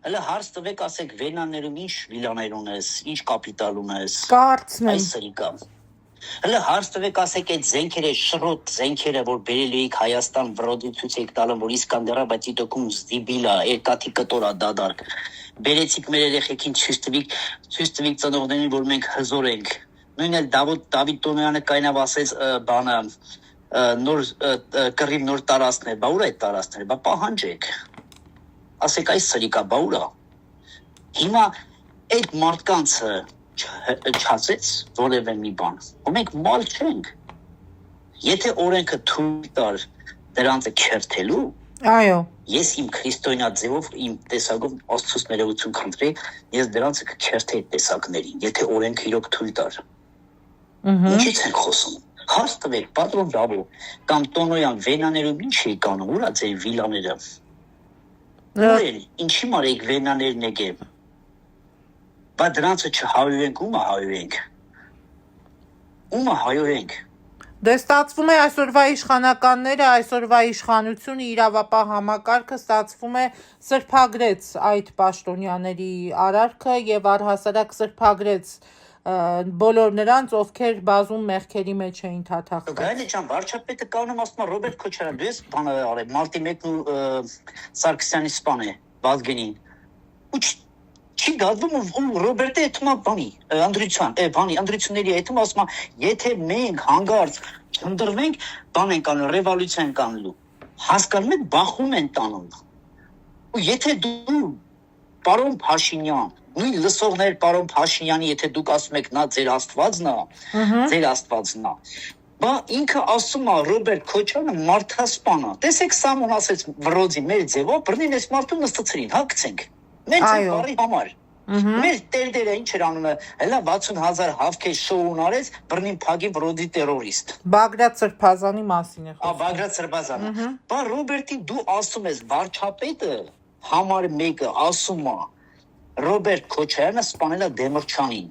S2: Հələ հարց տվեք, ասեք Վենաներում ինչ վիլաներ ունես, ինչ կապիտալ ունես։
S1: Կարծնեմ։
S2: Այս սրիկա։ Հələ հարց տվեք, ասեք այդ զենքերը, շրոտ զենքերը, որ բերել էիք Հայաստան վրոդի ցույց եք տալում, որ Իսկանդերաբադի դոկում զդիբիլա, երկաթի կտորա դադարք։ Բերեցիք մեր երեխեքին ցույց տվիք ծնողներին, որ մենք հզոր ենք։ Նույնն էլ Դավիթ Տոնոյանը կայնավ ասեց բանը նոր կռիվ նոր տարածքներ, բա ուր է այդ տարածքները, բա պահանջեք։ Ասեք այս սրիկա, բա ուրա։ Հիմա այդ մարդկանցը չհասեց որևէ մի բան։ Ու մենք մալ չենք։ Եթե օրենքը թույլ տար դրանցը քերթելու,
S1: Այո։
S2: ես իմ քրիստոնյա ձևով իմ տեսակով Աստծուց ներողություն խնդրեի, ես դրանցը կքերթեի տեսակներին, եթե օրենքը իրոք թույլ տար։ Ինչի՞ց ենք խոսում։ Հարց տվեք, պատրոն Դավո, կամ Տոնոյան վենաներում ինչ էի կանում, ուրա ձեր վիլաները։ Ուր են, ինչի մարեիք վենաներն եկեմ։ Բա դրանցը չհայորենք, ումը հայորենք։ Ումը հայորենք։
S1: Դե ստացվում է այսօրվա իշխանականները, այսօրվա իշխանությունը իրավապահ համակարգը ստացվում է սրբագրեց այդ պաշտոնյաների արարքը եւ առհասարակ սրբագրեց բոլոր նրանց, ովքեր բազում մեղքերի մեջ էին թաթախված։
S2: Գայլի ջան, վարչապետը կանում ասում է Ռոբերտ Քոչարյան, դու ես բանը արել, մարտի 1-ն ու Սարգսյանի սպան է, Վազգենին։ Ու չի գազում ու Ռոբերտը այդում է բանի, անդրությունների այդում ասում է, եթե մենք հանգարց չնդրվենք, բան ենք անում, ռևոլյուցիա ենք անելու։ Հասկանում եք, բախում են տանում։ Ու եթե դու պարոն Փաշինյան, նույն լսողներ պարոն Փաշինյանի, եթե դուք ասում եք նա ձեր աստվածն է, բա ինքը ասում է Ռոբերտ Քոչարյանը մարդասպան է։ Տեսեք Սամոն ասեց վրոձի մեր ձևով, բռնին այս մարդուն նստեցրին, հագցենք։ Մենք բարի համար։ Մեր տերդերը ինչ էր անում, հələ 60,000 հավքեր շոուն արեց, բռնին փագի վրոձի տերորիստ։
S1: Բագրատ Սրբազանի մասին է խոսքը։
S2: Բագրատ Սրբազանը։ Բա Ռոբերտին դու ասում ես վարչապետը համար մեկը ասում է Ռոբերտ Քոչարյանը սպանել է Դեմիրճյանին։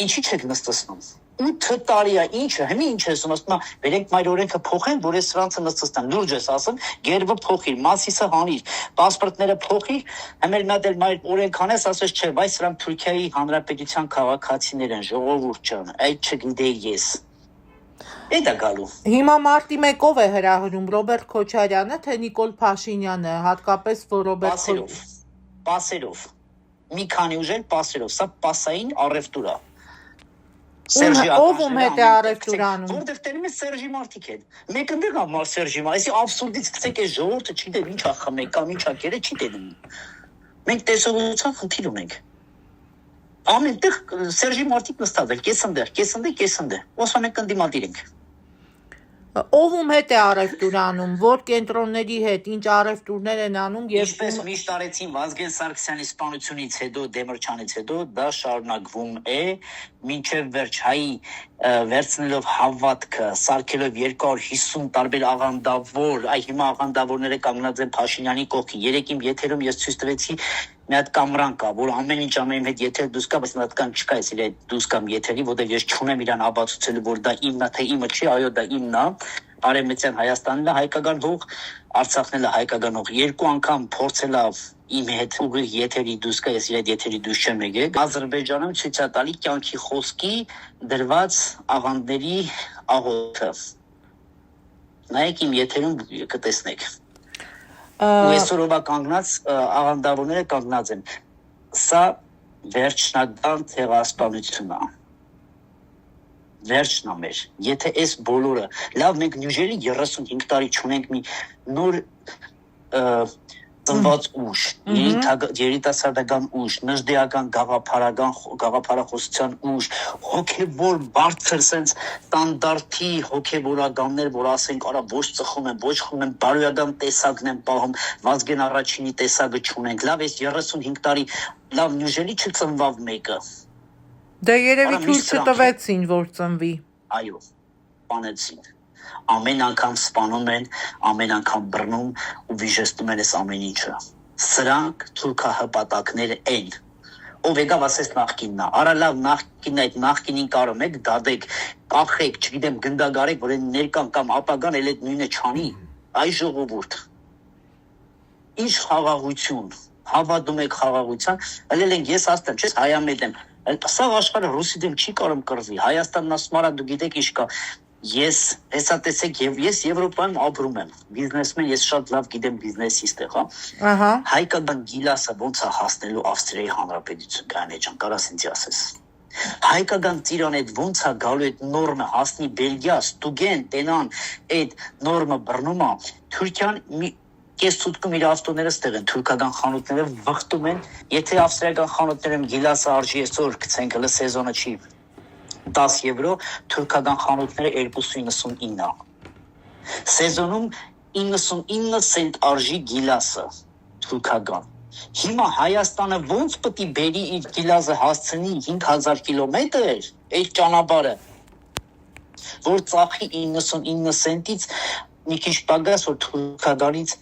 S2: Ինչի՞ չեք նստեցնում։ 8 տարի է ինչը, հիմա ինչ ես ասում, վերենք մայր օրենքը փոխեն, որ ես սրանցը նստեցնեմ։ Լուրջ ես ասում, գերբը փոխիր, մասիսը հանիր, պասպորտները փոխիր, հիմա նա դել մայր օրենք անես, ասես չէ, բայց սրանք Թուրքիայի Հանրապետության քաղաքացիներ են, ժողովուրդ ջան, այդ չգիտեի ես։ Էդ է գալու։
S1: Հիմա մարտի 1-ով է հրահրում Ռոբերտ Քոչարյանը, թե Նիկոլ Փաշինյանը, հատկապես որ Ռոբերտ
S2: Պասերով։ Մի քանի ուժեր պասերով, սա պասային առևտուր է։
S1: Ով հետ է առևտուր անում։
S2: Որտեղ տերում է Սերժի մարդիկ հետ։ Մեկը դեռ ամար Սերժի մա, այսի աբսուրդից գցեք այս ժողովուրդը չի դեր ինչա խմեք կամ ինչա կերը չի դերում։ Մենք տեսողության խնդիր ունենք։ Ամենտեղ Սերժի մարդիկ նստած են, կեսնդե։ Ոսա մենք ընդդիմադիր ենք։
S1: Ով հետ է առևտուր անում, որ կենտրոնների հետ, ինչ առևտուրներ են անում եւ
S2: ինչպես միշտ արեցին Վազգեն Սարգսյանի սպանությունից հետո, Դեմիրճյանից հետո, դա շարունակվում է, մինչև վերջ հայի վերցնելով հավատքը, սարքելով 250 տարբեր աղանդավոր, այ հիմա աղանդավորները կանգնած են Փաշինյանի կողքին։ Երեկ իմ եթերում ես ցույց տվեցի մի հատ կամրան կա, որ ամեն ինչ ամեն հետ եթեր դուս կա, բայց նա կան չկա, ես իր դուս կամ եթերի, որտեղ ես չունեմ իրան ապացուցելու, որ դա իմն է, թե իմը չի, այո, դա իմն է։ Արևմտյան Հայաստանն է հայկական հող, Արցախն է հայկական հող։ Երկու անգամ փորձել է իմ հետ ուղիղ եթերի դուս կա, ես իր եթերի դուս չեմ եկել։ Ադրբեջանում ցույց է տալի կյանքի խոսքի դրված աղանդների աղոթը։ Նայեք իմ եթերում կտեսնեք։ Այսօրովա կանգնած աղանդավորները կանգնած են։ Սա վերջնական ցեղասպանությունն է։ Վերջն է մեր։ Եթե այս բոլորը, լավ մենք նյուժերի 35 տարի չունենք մի նոր ծնված ուժ, երիտասարդական ուժ, նժդեական գաղափարախոսության ուժ, հոգևոր բարձր սենց ստանդարտի հոգևորականներ, որ ասենք, արա ոչ ծխում են, ոչ խմում են, բարոյական տեսակն են պահում, Վազգեն առաջինի տեսակը չունենք, լավ այս 35 տարի, լավ նյուժերի չծնվավ մեկը։
S1: Դե երևի թույլ չտվեցին, որ ծնվի։
S2: Այո, սպանեցին։ Ամեն անգամ սպանում են, ամեն անգամ բռնում ու վիժեցնում են այս ամեն ինչը։ Սրանք թուրքահպատակներ են։ Ով եկավ ասես նախկինն է։ Արա լավ նախկինն այդ նախկինին կարող եք դադեք, կախեք, չգիտեմ, գնդագարեք, որ այն ներկան կամ ապագան էլ այդ նույնը չանի։ Այ ժողովուրդ։ Ինչ խաղաղություն։ Հավատում եք խաղաղության, ելել ենք ես ասեմ, չես հայամետ եմ։ Սա աշխարհը ռուսի դեմ չի կարող կռվի։ Հայաստանն ասում արա դու գիտեք ինչ կա։ Ես հեսա տեսեք եւ ես Եվրոպայում ապրում եմ։ Բիզնեսմեն ես շատ լավ գիտեմ բիզնեսիստ եմ, հա։ Հայկական գիլասը ոնց է հասնելու Ավստրիայի Հանրապետություն կանե ջան, կարաս ինձ ասես։ Հայկական ծիրան այդ ոնց է գալու այդ նորմը հասնի Բելգիա, Ստուգեն, Տենան, այդ նորմը բռնում է։ Թուրքիան Կես ցուցկում իր ավտոները ստեղ են, թուրքական խանութները վխտում են, եթե ավստրիական խանութներում գիլասը արժի այսօր գցենք, հələ սեզոնը չի, 10 եվրո, թուրքական խանութները 2.99։ Սեզոնում 99 սենտ արժի գիլասը թուրքական։ Հիմա Հայաստանը ոնց պետք է բերի իր գիլազը հասցնի 5000 կիլոմետր այդ ճանապարհը, որ ծախի 99 սենտից մի քիչ պակաս, որ թուրքականից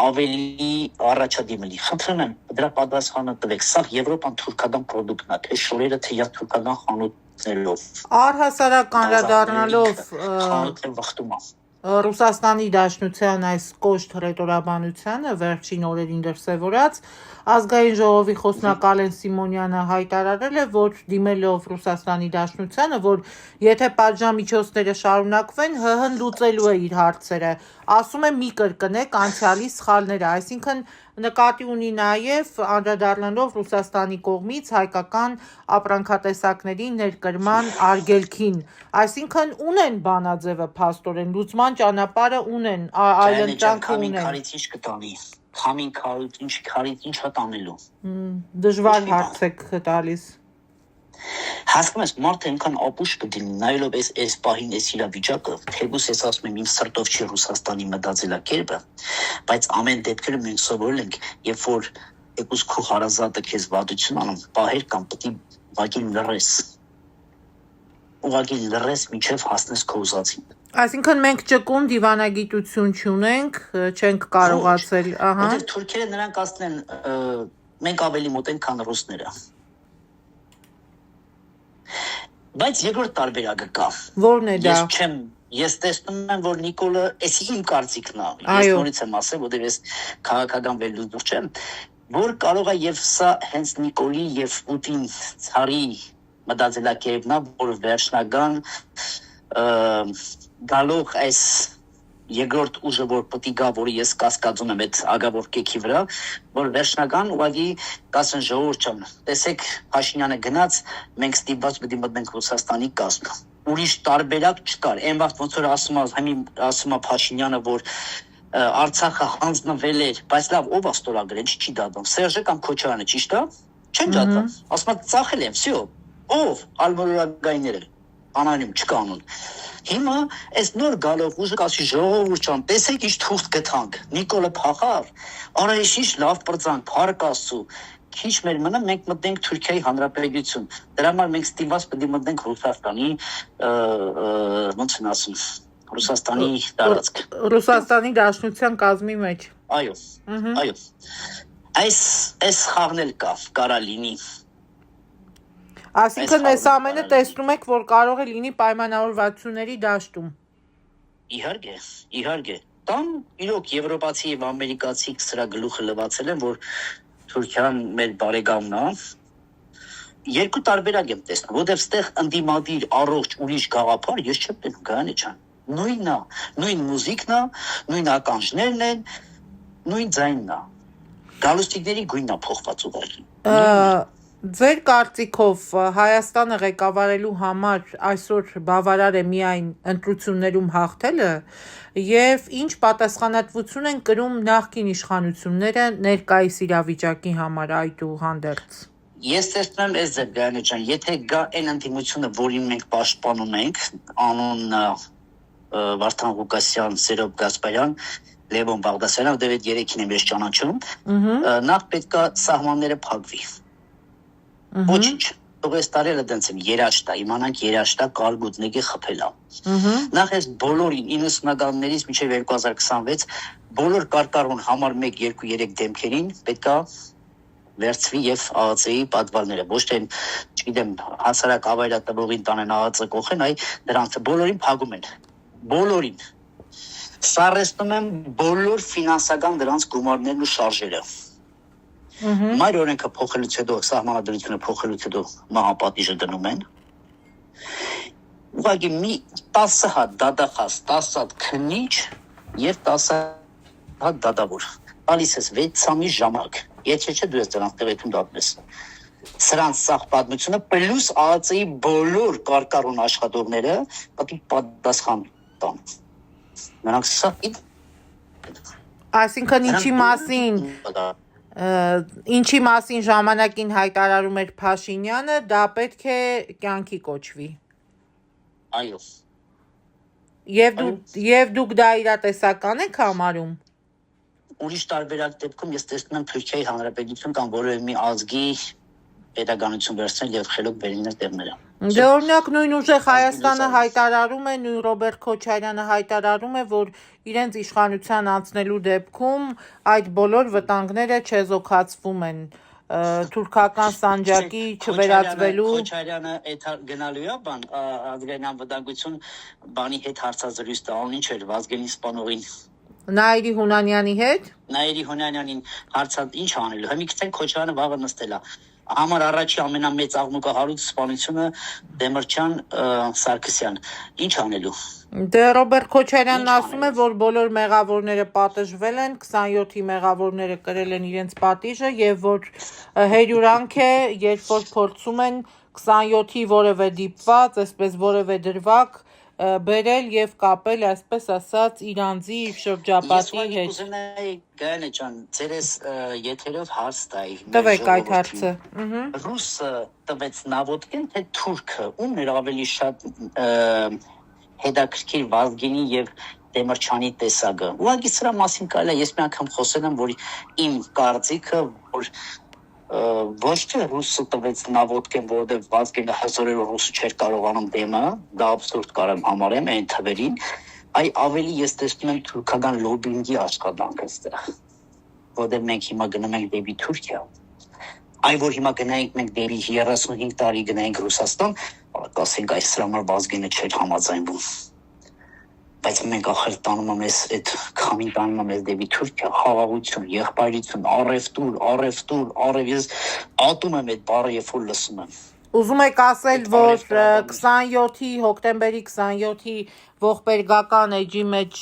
S2: ավելի առաջադեմ լինի։ Խնդրում եմ, դրա պատասխանը տվեք։ Սա Եվրոպան թուրքական պրոդուկտն է, թե շորերը, թե թուրքական խանութներով։
S1: Առհասարակ անդրադառնալով
S2: խանութներ վխտում է։
S1: Ռուսաստանի Դաշնության այս կոշտ հռետորաբանությանը վերջին օրերին դրսևորած ազգային ժողովի խոսնակ Ալեն Սիմոնյանը հայտարարել է, որ դիմելով Ռուսաստանի Դաշնությանը, որ եթե պատժամիջոցները շարունակվեն, ՀՀ-ն լուծելու է իր հարցերը, ասում է մի կրկնեք անցյալի սխալները, այսինքն նկատի ունի նաև անդրադառնալով Ռուսաստանի կողմից հայկական ապրանքատեսակների ներկրման արգելքին, այսինքն ունեն բանաձևը փաստորեն, լուծման ճանապարհը ունեն, այլընտրանքը ունեն։
S2: Ինչ կտանի։ Քամին քարից ինչ տանելու։
S1: Դժվար հարց եք տալիս։
S2: Հասկանում ես, մարդը այնքան ապուշ կդինի, նայելով այս պահին այս իրավիճակը, թեկուզ ես ասում եմ, իմ սրտով չի Ռուսաստանի մտածելակերպը, բայց ամեն դեպքերը մենք սովորել ենք, երբ որ թեկուզ քո հարազատը քեզ վատություն անում, պահեր կամ պետք է ուղղակի լռես մինչև հասնես քո ուզածին։
S1: Այսինքն մենք ճկուն դիվանագիտություն չունենք, չենք կարողացել, ահա։
S2: Որտեղ թուրքերը նրանք ասեն, մենք ավելի մոտ ենք, քան ռուսները։ Բայց երկրորդ տարբերակը կա։
S1: Որն է դա։
S2: Ես տեսնում եմ, որ Նիկոլը, էս իմ կարծիքն է, ես նորից եմ ասել, որտեղ ես քաղաքական վերլուծող չեմ, որ կարող է եւ սա հենց Նիկոլի եւ Պուտին ցարի մտածելակերպն է, որ վերջնական գալող այս երկրորդ ուժը, որ պետք է գա, որը ես կասկածում եմ այդ ագավոր կեքի վրա, որ վերջնական ուղղակի կասեն ժողովուրդ ջան, տեսեք Փաշինյանը գնաց, մենք ստիպված պետք է մտնենք Ռուսաստանի կազմ։ Ուրիշ տարբերակ չկար։ Այն վաղ ոնց որ ասում է Փաշինյանը, որ Արցախը հանձնվել էր, բայց լավ, ով է ստորագրել, չի դատում։ Սերժը կամ Քոչարյանը, ճիշտ է։ Չեն դատում։ Ասում է ծախել եմ, всё։ Ով ալմորորագայինները անանիմ չկանուն։ Հիմա այս նոր գալով ուժը կասի ժողովուրդ ջան, տեսեք ինչ թուղթ գտանք։ Նիկոլը փախավ, արա ինչ լավ պրծանք, փառք Աստծո։ Քիչ մեր մնա մենք մտնենք Թուրքիայի Հանրապետություն։ Դրա համար մենք ստիպված պետք է մտնենք Ռուսաստանի, ոնց են ասում, Ռուսաստանի տարածք։
S1: Ռուսաստանի Դաշնության կազմի մեջ։
S2: Այո։ Այո։ Այս խաղն էլ կարա լինի։
S1: Այսինքն այս ամենը տեսնում եք, որ կարող է լինի պայմանավորվածությունների դաշտում։
S2: Իհարկե։ Տան իրոք եվրոպացի եւ ամերիկացի սրա գլուխը լվացել են, որ Թուրքիան մեր բարեկամն է։ Երկու տարբերակ եմ տեսնում, որովհետեւ ստեղ ընդդիմադիր առողջ ուրիշ գաղափար ես չեմ տեսնում, Գայանե ջան։ Նույնն է, նույն մուզիկն է, նույն ականջներն են, նույն ձայնն է։ Գալուստիկների գույնն է փոխված ուղղակի։
S1: Ձեր կարծիքով Հայաստանը ղեկավարելու համար այսօր բավարար է միայն ընտրություններում հաղթելը եւ ինչ պատասխանատվություն են կրում նախկին իշխանությունները ներկայիս իրավիճակի համար այդուհանդերձ։
S2: Ես տեսնում եմ այս ձեր Գայանե ջան, եթե գա այն ընդդիմությունը, որին մենք պաշտպանում ենք, անուն Վարդան Ղուկասյան, Սերոբ Գասպարյան, Լևոն Բաղդասարյան, դեռ այդ երեքին եմ ես ճանաչում, նախ պետք է սահմանները փակվի։ Ոչինչ, թող այս տարելը դենց եմ երաշտա, իմանանք երաշտա կարգուտնեկի խփելա։ Նախ այս բոլորին 90-ականներից մինչև 2026 բոլոր կարկառուն համար 1, 2, 3 դեմքերին պետքա վերցվի եւ ԱԱՑ-ի պատվալները, ոչ թե, չգիտեմ, հասարակ ավայրատվողին տանեն ԱԱՑ կողեն, այ դրանց բոլորին փակում են։ Բոլորին։ Սարեսնում եմ բոլոր ֆինանսական դրանց գումարներն ու շարժերը։ Մայր օրենքը փոխելուց հետո, սահմանադրությունը փոխելուց հետո մահապատիժը դնում են։ Ուղղակի մի 10 հատ դատախազ, 10 հատ քննիչ եւ 10 հատ դատավոր։ Տալիս ես 6 ամիս ժամանակ։ Եթե չէ դու ես դրանց տեղեկում դատես։ Սրանց սաղ պատմությունը պլյուս ԱԱՑ-ի բոլոր կարկառուն աշխատողները պետք է պատասխան տան։ Նրանք սա
S1: Այսինքն ինչի մասին ժամանակին հայտարարում էր Փաշինյանը, դա պետք է կյանքի կոչվի։
S2: Այո։
S1: Եվ դուք դա իրատեսական եք համարում։
S2: Ուրիշ տարբերակ դեպքում ես տեսնում եմ Թուրքիայի Հանրապետություն կամ որևէ մի ազգի պետականություն վերցնել եւ խելոք բերինել տեղները։
S1: Դե օրինակ նույն ուժեղ Հայաստանը հայտարարում է, նույն Ռոբերտ Քոչարյանը հայտարարում է, որ իրենց իշխանության անցնելու դեպքում այդ բոլոր վտանգները չեզոքացվում են թուրքական սանջակի չվերածվելու
S2: Քոչարյանը այդ գնալու է բան ազգային անվտանգություն բանի հետ հարցազրույց տալու ինչ էր Վազգենի սպանողին
S1: Նայիրի Հունանյանի հետ
S2: Նայիրի Հունանյանին հարցած ինչ անելու հիմա գիտեն Քոչարյանը վաղը նստել է համար առաջի ամենամեծ աղմուկը հարուց սպանությունը Դեմիրճյան Սարգսյան ինչ անելու
S1: Դե Ռոբերտ Քոչարյանն ասում է, որ բոլոր մեղավորները պատժվել են, 27-ի մեղավորները կրել են իրենց պատիժը եւ որ հերյուրանք է, երբ որ փորձում են 27-ի որևէ դիպված, այսպես որևէ դրվագ բերել եւ կապել, այսպես ասած, իրանձի շրջապատի հետ։
S2: Ես ուզենայի Գայանե ջան, ձերս եթերով հարց տայի։
S1: Տվեք այդ հարցը։
S2: Ռուսը տվեց նավոտկեն, թե թուրքը, ում էր ավելի շատ հետաքրքիր Վազգենի եւ Դեմիրճյանի տեսակը։ Ուղղակի սրա մասին կարելի է ես մի անգամ խոսել եմ, որ իմ կարծիքը, որ ոչ թե ռուսը տվեց նավոտկեն, որովհետեւ Վազգենը հզորելով ռուսը չէր կարողանում դեմը, դա абսուրդ կարեմ համարեմ այն թվերին, այ ավելի ես տեսնում եմ թուրքական լոբինգի աշխատանքը այստեղ, որովհետեւ մենք հիմա գնում ենք դեպի Թուրքիա, այ որ հիմա գնայինք մենք դեպի 35 տարի գնայինք Ռուսաստան, ասենք այս սրա համար Վազգենը չէր համաձայնվում, բայց մենք ախր տանում եմ այդ քամին տանում եմ դեպի Թուրքիա, խաղաղություն, եղբայրություն, առև ես ատում եմ այդ բառը երբ որ լսում եմ։
S1: Ուզում եք ասել, որ 27-ի հոկտեմբերի 27-ի ողբերգական էջի մեջ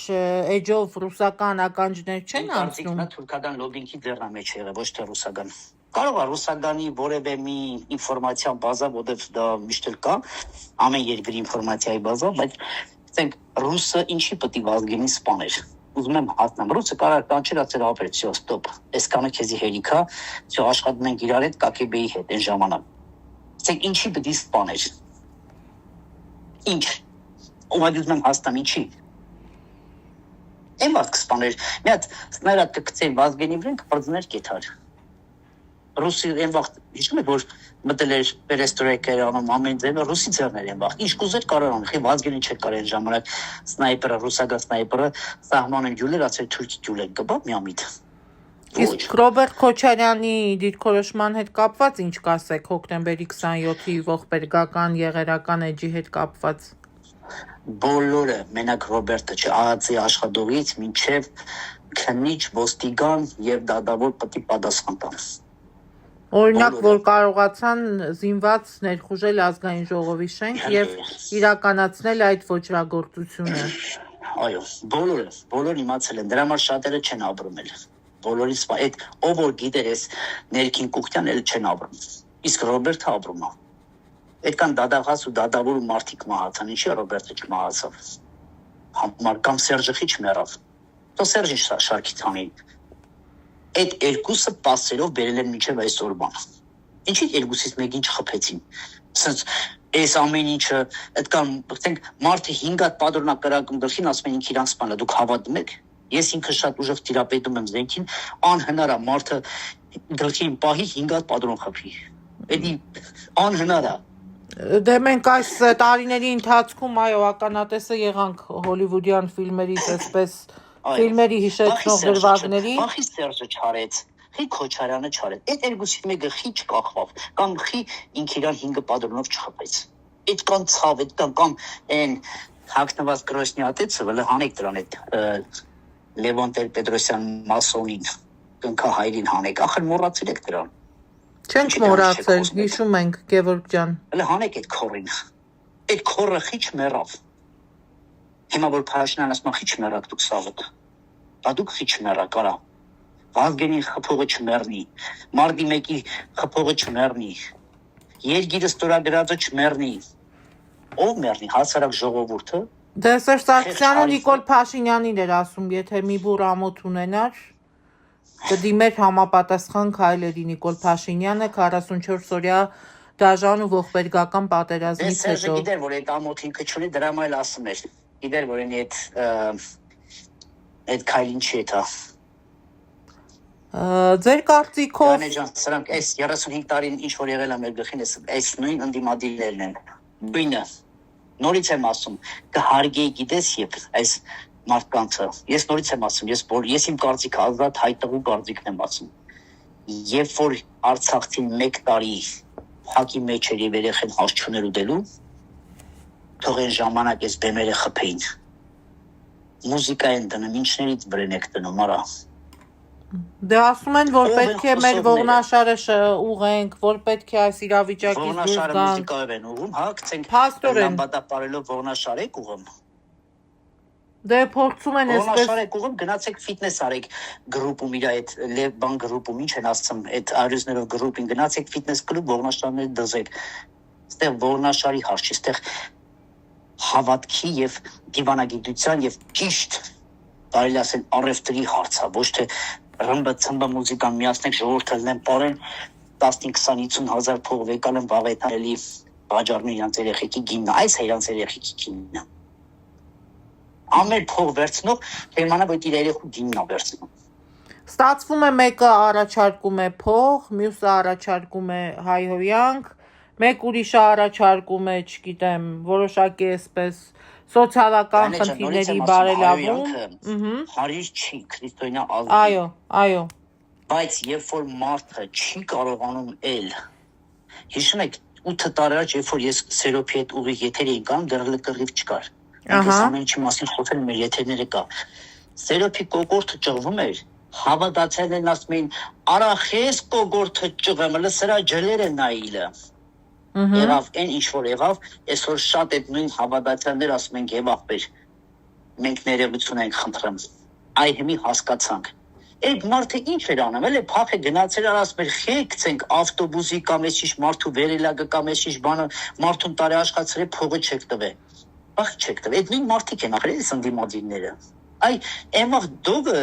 S1: էջով ռուսական ականջներ չեն անցնում։
S2: Թուրքական լոբինգի ձեռնա մեջ եղել, ոչ թե ռուսական։ Կարող է ռուսականի որևէ մի ինֆորմացիա բազա, որտեղ դա միշտ կա, ամեն երկրի ինֆորմացիայի բազա, բայց ասենք ռուսը ինչի պետք է Վազգենի սպաներ։ Ուզում եմ հասնեմ, ռուսը կարող կանչել ասել ապեր, всё, ստոպ։ Այսքանը քեզի հերիքա, всё, աշխատում ենք իրար հետ ԿԳԲ-ի հետ այն ժամանակ։ Ասենք ինչի պետք է սպաներ։ Ինչ։ Ուղղակի եմ հասնում ինչի։ Այն վաղ կսպաներ։ Մի հատ սնայրատ կգցեին Վազգենի վրան կպրծներ կեթար։ Ռուսի այն վաղ հիշում եք որ մտել էր պերեստրոյկա անում ամեն ձևը ռուսի ձեռներ են վաղ ինչ կուզեր կարող ան խի Վազգենի չէր կարող այն ժամանակ սնայպերը ռուսական սնայպերը սահմանեն ջուլեր ասել թուրքի ջուլեր կբա միամիտ
S1: Իսկ Ռոբերտ Քոչարյանի դիրքորոշման հետ կապված ինչ կասեք հոկտեմբերի 27-ի ողբերգական եղերական էջի հետ կապված
S2: բոլորը մենակ Ռոբերտը ԱԱՑ-ի աշխատողից մինչև քննիչ ոստիգան եւ դատավոր պետք է պատասխան տան
S1: Օրինակ, որ կարողացան զինված ներխուժել ազգային ժողովի շենք եւ իրականացնել այդ ոչրագործությունը։
S2: Այո, բոլորը իմացել են, դրա համար շատերը չեն ապրում էլ։ Բոլորից այդ ով որ գիտեր էս ներքին կուղտյան էլ չեն ապրում։ Իսկ Ռոբերտը ապրում է։ Այդքան դադաղած ու դադավոր մարդիկ մահացան, ինչի Ռոբերտը չմահացավ։ Համար կամ Սերժը քիչ մեռավ։ Դո Սերժի շարքի ցանին։ Այդ երկուսը պասերով բերել են մինչև այսօր բան։ Ինչի երկուսից մեկին չխփեցին։ Սենց այս ամեն ինչը այդքան ասենք մարդը 5 հատ պատրոնակ կրակում գլխին ասում են ինք իրան սպանել դուք հավատում եք։ Ես ինքը շատ ուժեղ թիրապետում եմ զենքին, անհնար է մարդը գլխին պահի 5 հատ պատրոն խփի։ Էդի անհնար է։
S1: Դե մենք այս տարիների ընթացքում այո ականատեսը եղանք հոլիվուդյան ֆիլմերից այսպես Ֆիլմերի հիշեցնող դրվագների
S2: Ախի Սերժը չարեց, խի Քոչարյանը չարեց։ Այդ երկուսից մեկը խի չկախվավ, կամ խի ինք իրան 5 պատրոնով չխփեց։ Այդ կան ցավ, այդ կամ այն հագնված կրոսնյատեցը, վլը հանեք դրան այդ Լևոն Տեր-Պետրոսյան մասոնին, կնքա հայրին հանեք, ախր մոռացել եք դրան։
S1: Չենք մոռացել, հիշում ենք Գևորգ ջան։
S2: Վլը հանեք այդ քորին։ Այդ քորը խի չմեռավ։ Հիմա որ Փաշինյանը ասում է խիչ մեռակ դուք սաղդ, դա դուք խիչ մեռակ արա, Վազգենի խփողը չմեռնի, Մարտի 1-ի խփողը չմեռնի, Երգիրը ստորագրածը չմեռնի, ով մեռնի, հասարակ ժողովուրդը։
S1: Դե Սերժ Սարգսյանը Նիկոլ Փաշինյանին էր ասում, եթե մի բուր ամոթ ունենար, կդիմեր համապատասխան քայլերի Նիկոլ Փաշինյանը 44 օրյա դաժան ու ողբերգական պատերազմից
S2: Սերժը
S1: հետո։
S2: գիտեր, որ այդ ամոթ ինքը չունի, դրա մայլ ասում էր։ Գիտեր, որ ինի այդ քայլին չի էթա։
S1: Ձեր կարծիքով
S2: Կանե ջան, սրանք այս 35 տարին ինչ որ եղել է մեր գլխին, այս նույն ընդդիմադիրներն են։ Բույնը։ Նորից եմ ասում, կհարգեի գիտես եւ այս մարդկանցը։ Ես նորից եմ ասում, ես իմ կարծիքը ազատ հայտարարու կարծիքն եմ ասում։ Երբ որ Արցախցին 1 տարի հակի մեջ էր եւ երեխեն հաշ չուներ ուտելու, թող այն ժամանակ այս բեմերը խփեին։ Մուզիկա են դնում, ինչներից բրեն եք դնում, արա։
S1: Դե ասում են, որ պետք է մեր ողնաշարը ուղենք, որ պետք է այս իրավիճակից դուրս
S2: Ողնաշարը
S1: գանք։
S2: մուզիկայով են ուղում, հա, գցենք
S1: Փաստորեն։
S2: լամբադապարելով ողնաշար եք ուղում։
S1: Դե փորձում են այսպես
S2: Ողնաշար եք ուղում, գնացեք ֆիթնես արեք գրուպում իր այդ Լև բան գրուպում, ինչ են ասում, այդ արյուզներով գրուպին գնացեք ֆիթնես կլուբ, ողնաշարներ դզեք։ Այստեղ ողնաշարի հարց չի, այստեղ հավատքի եւ դիվանագիտության եւ ճիշտ կարելի ասել առևտրի հարց է, ոչ թե ռմբը ցմբը մուզիկան միացնեք ժողովուրդը լեն պարեն 15-20-50 հազար փող վեկան են վաղեթարելի բաժարն իրանց երեխեքի գինն, այս է իրանց երեխեքի գինն։ Ամեն փող վերցնող թեմանա որ իր երեխու գինն է վերցնում։
S1: ստացվում է մեկը առաջարկում է փող, մյուսը առաջարկում է հայհոյանք, մեկ ուրիշը առաջարկում է, չգիտեմ, որոշակի այսպես սոցիալական խնդիրների բարելավում։
S2: Հարիր չի, քրիստոնյա ազգ։
S1: Այո։
S2: Բայց երբ որ մարդը չի կարողանում էլ, հիշում եք 8 տարի առաջ, երբ որ ես Սերոփի հետ ուղիղ եթեր էի կանում, դեռ լկռիվ չկար։ Այս ամեն ինչի մասին խոսել մեր եթերները կա։ Սերոփի կոկորտը ճղվում էր, հավատացյալներն ասում էին, արախես կոկորտը ճղեմ, լսրա ջլերը նայիլը։ Եղավ այն ինչ որ եղավ, այսօր շատ այդ նույն հավատացյալներ ասում են եւ ախպեր։ Մենք ներողություն ենք խնդրում։ Այ հիմի հասկացանք։ Այդ մարդը ինչ էր անում, էլի փախ է գնացել ասում էր խեքցենք ավտոբուսի կամ էսիշ մարդու վերելագը կամ էսիշ բանը մարդուն տարի աշխատել փողը չեք տվե։ Բախ չեք տվե։ Այդ նույն մարդիկ են ախր էս ընդդիմադիրները։ Այ եմաղ դողը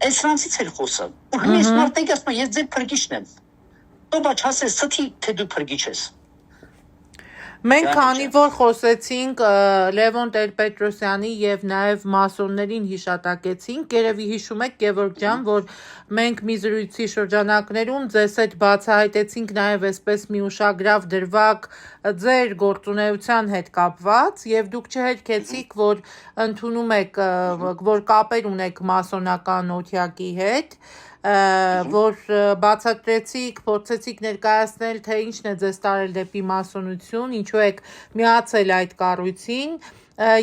S2: այս ֆրանսից էր խոսում։ Ու հիմա այս մարդիկ ասում են ես ձեր փրկիչն եմ։ Ո՞բա չասես ստի թե դու փրկիչ ես։
S1: Մենք քանի որ խոսեցինք Լևոն Տեր-Պետրոսյանի եւ նաեւ մասոններին հիշատակեցինք, երևի հիշում եք Գևորգ ջան, որ մենք մի զրույցի շրջանակներում ձեզ հետ բացահայտեցինք նաեւ այսպես մի ուշագրավ դրվագ ձեր գործունեության հետ կապված եւ դուք չհետքեցիք, որ ընդունում եք, որ կապեր ունեք մասոնական օթյակի հետ, որ բացատրեցիք, փորձեցիք ներկայացնել, թե ինչն է ձեզ տարել դեպի մասոնություն, ինչու եք միացել այդ կառույցին։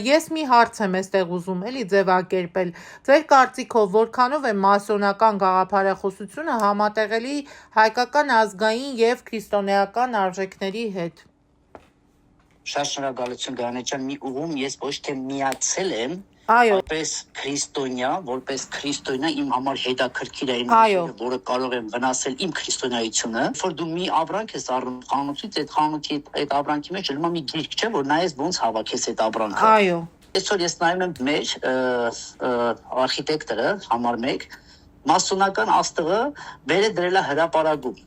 S1: Ես մի հարց եմ այստեղ ուզում էլի ձևակերպել։ Ձեր կարծիքով որքանով է մասոնական գաղափարախոսությունը համատեղելի հայկական ազգային եւ քրիստոնեական արժեքների հետ։
S2: Շատ շնորհակալություն Գարանե ջան, մի ուղում ես ոչ թե միացել եմ,
S1: Այո։
S2: որպես քրիստոնյա իմ համար հետաքրքիր է այն որը կարող եմ վնասել իմ քրիստոնեությունը, որ դու մի ապրանք ես առնում խանութից, այդ խանութի այդ ապրանքի մեջ լմա մի գիրք չէ, որ նայես ոնց հավաքես այդ ապրանքը։
S1: Այո։
S2: Այսօր ես նայում եմ մեր արխիտեկտորը համար 1 մասոնական աստղը բերե դրել է հրապարակում։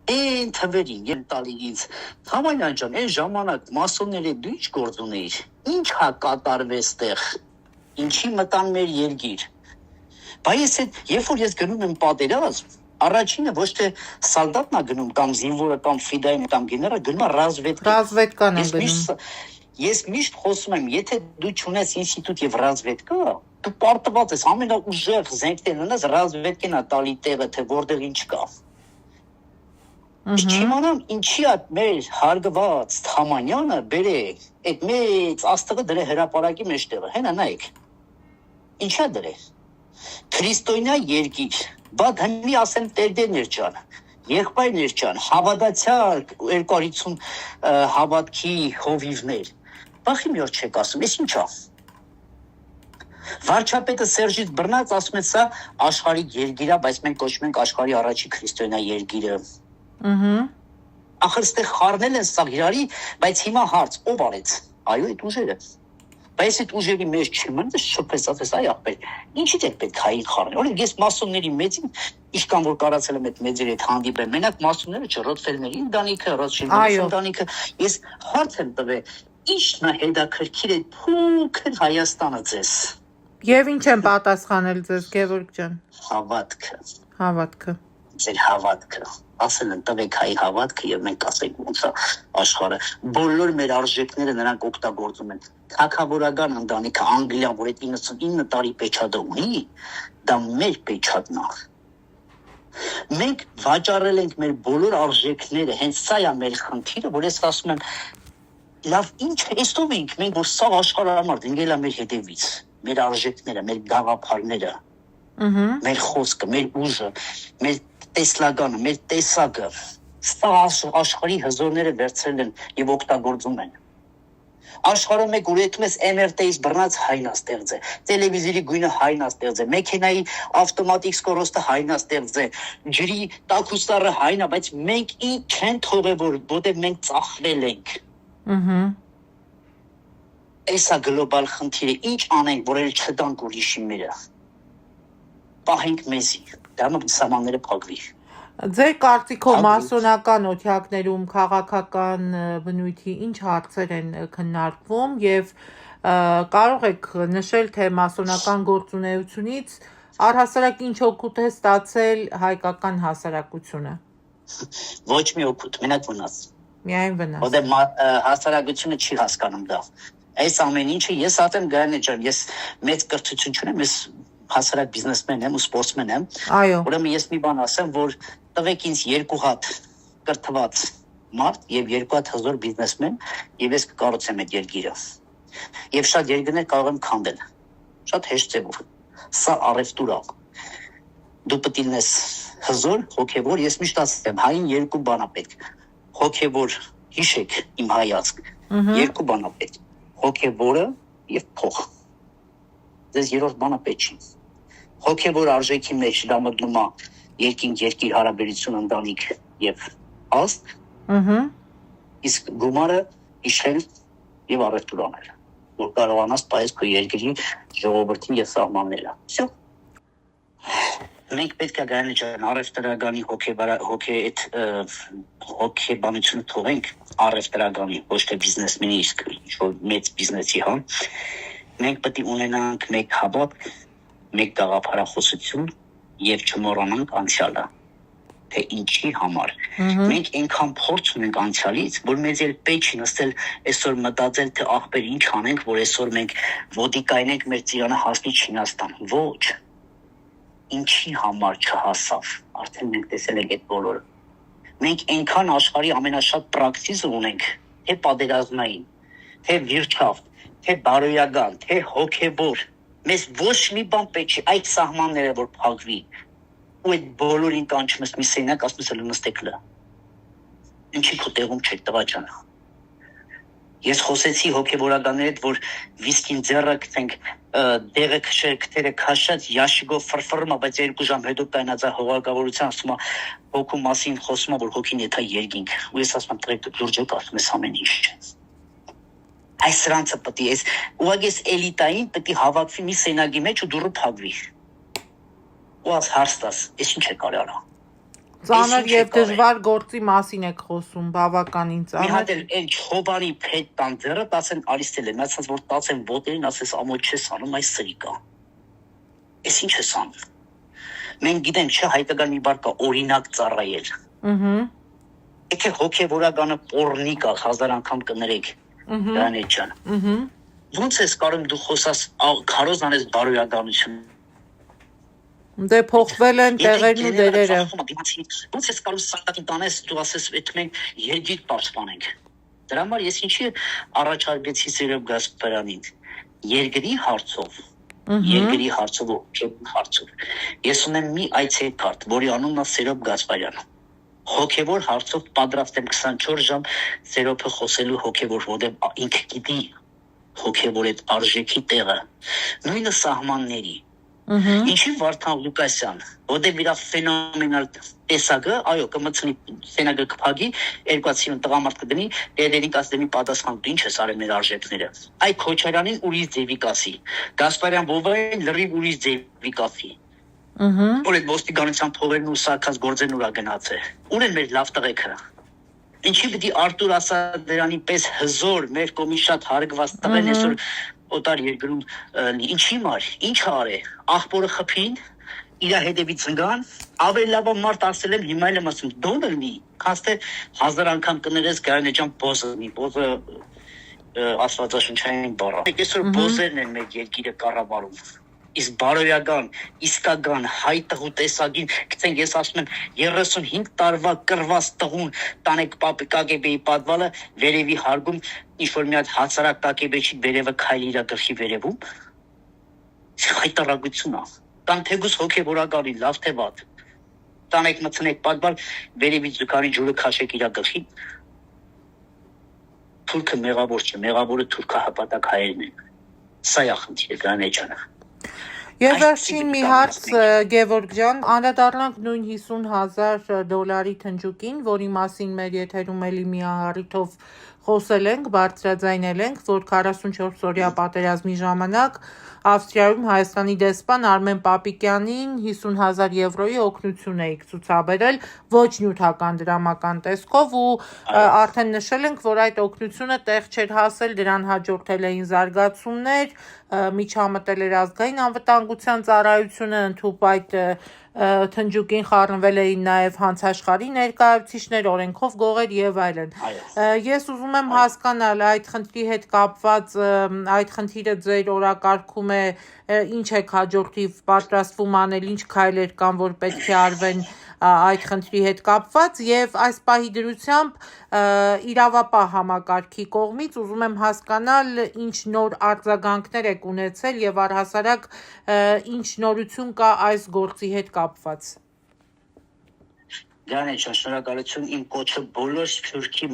S2: Այն թվերին եմ տալի ինձ Թամանյան ջան, այն ժամանակ մասոնները դու ինչ գործ ունեիր, ինչ հա կատարվեց տեղ, ինչի մտան մեր երկիր։ Բայց երբ որ ես գնում եմ պատերազմ, առաջինը ոչ թե սալդատն է գնում կամ զինվորը կամ ֆիդային կամ գեներալը գնում է
S1: ռազվետկան է գնում։
S2: Ես միշտ խոսում եմ, եթե դու չունես ինստիտուտ եւ ռազվետկա, դու պարտված ես ամենաուժեղ զենքներն ունես ռազվետկեն է տալի տեղը, թե որտեղ ինչ կա։ Չիմանամ ինչի է մեր հարգված Թամանյանը բերե այդ մեծ աստղը դրե հրապարակի մեջտեղը, հենա նայեք։ Ինչա դրե։ Քրիստոնյա երկիր, բադ հնի ասեմ Տերդերներ ջան, եղբայրներ ջան, հավատացյալ 250 հավատքի հովիվներ։ Բախի մի օր չեք ասում, ես ինչա։ Վարչապետը Սերժից բռնած ասում է սա աշխարհի երկիր է, բայց մենք կոչում ենք աշխարհի առաջի քրիստոնյա երկիրը։ Ախր ստեղ խառնել են սա իրարի, բայց հիմա հարց ով արեց։ Այո, այդ ուժերը։ Բայց այդ ուժերի մեջ չմն դες շփեցած այ ապեր ինչի՞ դե պետք է խառնել օրինակ ես մասոնների մեծին իշքան որ կարացել եմ այդ մեծերի հետ հանդիպել մենակ մասոնները չէ ռոթֆելների ընտանիքը ռոթշիլդների ընտանիքը ես հարց եմ տվել ի՞նչն է հետաքրքիր է փոքր Հայաստանը ձեզ
S1: Եվ ինչ են պատասխանել ձեզ Գևորգ ջան
S2: հավատքը ձեր հավատքը ասել են տվեք հայ հավատքը եւ մենք ասենք ոնց է աշխարհը բոլոր մեր արժեքները նրանք օգտագործում են թակավորական ընտանիքը Անգլիան որ այդ 99 տարի պեչատը ունի դա մեր պեչատն է մենք վաճառել ենք մեր բոլոր արժեքները հենց սա է մեր խնդիրը որ ես ասում եմ լավ ինչ էստով ենք մենք որ սա աշխարհը համար դինգելա մեր հետևից մեր արժեքները մեր գաղափարները մեր խոսքը մեր ուժը մեր տեսլականը, մեր տեսակը, սա աշխարհի հզորները վերցրել են եւ օգտագործում են։ Աշխարհում մեկ ուրեթում ես MRT-ից բռնած հայնա ստեղծե, տելևիզորի գույնը հայնա ստեղծե, մեքենայի ավտոմատիկ սկորոստը հայնա ստեղծե, ջրի տաքուստարը հայնա, բայց մենք ինչ չեն թողել որտեղ մենք ծախվել ենք։ Էսա գլոբալ խնդիրը ինչ անենք, որ էլ չտանք ուրիշի մերը։ Պահենք մեզի, դա սահմանները փակվի։
S1: Ձեր կարծիքով մասոնական օթյակներում քաղաքական բնույթի ինչ հարցեր են քննարկվում եւ կարող եք նշել թե մասոնական գործունեությունից առհասարակ ինչ օգուտ է ստացել հայկական հասարակությունը։
S2: Ոչ մի օգուտ, մենակ վնաս։
S1: Միայն վնաս։
S2: Որտեղ հասարակությունը չի հասկանում դա։ Այս ամեն ինչը ես ասեմ Գայանե ջան, ես մեծ կրթություն չունեմ, ես հասարակ բիզնեսմեն եմ ու սպորտսմեն եմ։
S1: Այո։
S2: Ուրեմն ես մի բան ասեմ, որ տվեք ինձ 2 հատ կրթված մարդ եւ 2 հատ հզոր բիզնեսմեն եւ ես կկառուցեմ այդ երկիրը։ Եվ շատ երկրներ կարող եմ քանդել։ Շատ հեշտ ձևով։ Սա առևտուր է։ Դու պետք է լինես հզոր, հոգեվոր, ես միշտ ասեմ, հային 2 բան է պետք։ Հոգեվոր, հիշեք իմ հայացք։ 2 բան է պետք։ Հոգեվորը եւ փող։ Ձեզ երրորդ բանը պետք չի։ Հոգեվոր արժեքի մեջ դա մտնում է երկիր հարաբերություն ընտանիք եւ աստ։ Իսկ գումարը իշխել եւ առևտուր անել, որ կարողանաս պայես քո երկրի ժողովրդին եւ սահմանները։ Всё։ Մենք պետք է գայանը ջան առևտրականի հոգեբանությունը թողենք առևտրականի ոչ թե բիզնեսմենի իսկ ինչ-որ մեծ բիզնեսի հա մենք պետք է ունենանք մեկ հավաք մեկ գաղափարախոսություն եւ չմոռանանք անցյալը թե ինչի համար մենք այնքան փորձ ունենք անցյալից որ մեզ էլ պետք չի նստել այսօր մտածել թե ախպեր ինչ անենք որ այսօր մենք ոդիկայնենք մեր ծիրանը հասնի Չինաստան ոչ ինչի համար չհասավ արդեն մենք տեսել ենք այդ բոլորը մենք այնքան աշխարհի ամենաշատ պրակտիսը ունենք թե պատերազմային թե վիրճավ թե բարոյական թե հոգեբոր մեզ ոչ մի բան պետք չի այդ սահմանները որ փակվի ու այդ բոլորին կանչում ես մի սենյակ ասում ես նստեք լա ինչի քո տեղում չեք տղա ջան ես խոսեցի հոգեբորականների հետ որ վիսկին ձեռը գտենք դեղը քշերը քաշած ящикով ֆրֆռում բայց 2 ժամ հետո կայնած հողակավորության ասում է հոգու մասին խոսում է որ հոգին եթե երկինք ու ես ասում եմ տրեք լուրջ եք ասում ես ամեն ինչ այս սրանցը պետք է ուղղակի էլիտային պետք է հավաքվի մի սենյակի մեջ ու դուրը փակվի ու աս հարստաս ես ինչ է կարել արա
S1: ծանր եւ դժվար գործի մասին եք խոսում բավականին ծանր
S2: մի հատ էլ չոբարի փետ տան ձեռը տասեն արիստել եմ ասած որ տասեն ոտերին ասես ամոչ չես անում այս սրիկա ես ինչ ես անում մենք գիտենք չէ հայկական մի բար կա օրինակ ծառայել եկե հոգեվորականը պորնիկա 1000 անգամ կներեք Գայանե ջան ոնց ես կարող դու խոսաս քարոզ անես բարոյականություն
S1: Դե փոխվել են տեղերն ու դերերը
S2: ոնց ես կարող սակատին տանես դու ասես այդ մենք երկիր պարսպանենք դրա համար ես ինչի առաջարկեցի Սերոբ Գասպարյանին երկրի հարցով ես ունեմ մի այցեկարտ որի անունն է Սերոբ Գասպարյան հոգևոր հարցով պատրաստ եմ 24 ժամ Սերոբը խոսելու հոգևոր որտեղ ինքը գիտի հոգևոր այդ արժեքի տեղը նույնը սահմանների Ինչի Վարդան Լուկասյան, որտեղ իր ֆենոմենալ տեսակը, այո, կմցնի սենագը կփագի, 250 տղամարդ կդնի, դերերին կասdemի պատասխան դու ինչ ես արել մեր արժեքները։ Այ Քոչարյանին ուրիշ ձևի կասի։ Գասպարյան Բովային լրիվ ուրիշ ձևի կասի։ Որ այդ ոստիկանության փողերն ու սարքած գործերն ուրա գնացել։ Ուր են մեր լավ տղեկը։ Ինչի պիտի Արտուր Ասադյանի պես հզոր մեր կողմի շատ հարգված տղեն այսօր օտար երկրում ինչի մար, ինչ արե, աղբորը խփին, իրա հետևից ընկան, ավելի լավ մարդ ասել եմ, հիմա էլ եմ ասում, դոնը լինի, քանց թե 1000 անգամ կներես Գայանե ջան բոզը լինի, բոզը աստվածաշնչային բառ է։ Այսօր բոզերն են մեր երկիրը կառավարում։ Իսկ բարոյական, իսկական հայ տղու տեսակին, գցենք ես ասում եմ 35 տարվա կռված տղուն տանեք կագեբեի պատվալը վերևի հարգում ինչ-որ մի հատ հացարակ կագեբեչի վերևը քայլի իրա գլխի վերևում հայտարարություն է կամ թեգուս հոգևորականի լավ թե վատ տանեք մցնեք պատվալ վերևի զուգարի ջուրը քաշեք իրա գլխի թուրքը մեղավոր չէ մեղավորը թուրքահապատակ հայերն են սա է խնդիրը Գայանե ջան
S1: Եվ վերջին մի հարց Գևորգ ջան, անդրադառնանք նույն $50,000 թնջուկին, որի մասին մեր եթերում էլի մի առիթով խոսել ենք, բարձրաձայնել ենք, որ 44-օրյա պատերազմի ժամանակ Ավստրիայում Հայաստանի դեսպան Արմեն Պապիկյանին 50,000 եվրոյի օգնություն էիք ցուցաբերել ոչ նյութական դրամական տեսքով ու արդեն նշել ենք, որ այդ օգնությունը տեղ չէր հասել, դրան հաջորդել էին զարգացումներ, միջամտել էր ազգային անվտանգության ծառայությունը, ընդհուպ այդ թնջուկին խառնվել էին նաև հանցաշխարհի ներկայացուցիչներ, օրենքով գողեր եւ այլն։ Ես ուզում եմ հասկանալ այդ խնդրի հետ կապված, այդ խնդիրը ձեր օրակարգում է, ինչ է հաջորդիվ պատրաստվում անել, ինչ քայլեր կան, որ պետք է արվեն այդ խնդրի հետ կապված եւ այս պահի դրությամբ իրավապահ համակարգի կողմից ուզում եմ հասկանալ ինչ նոր արձագանքներ եք ունեցել եւ առհասարակ ինչ նորություն կա այս գործի հետ կապված։
S2: Գայանե ջան, շնորհակալություն իմ կոչը բոլոր սփյուռքի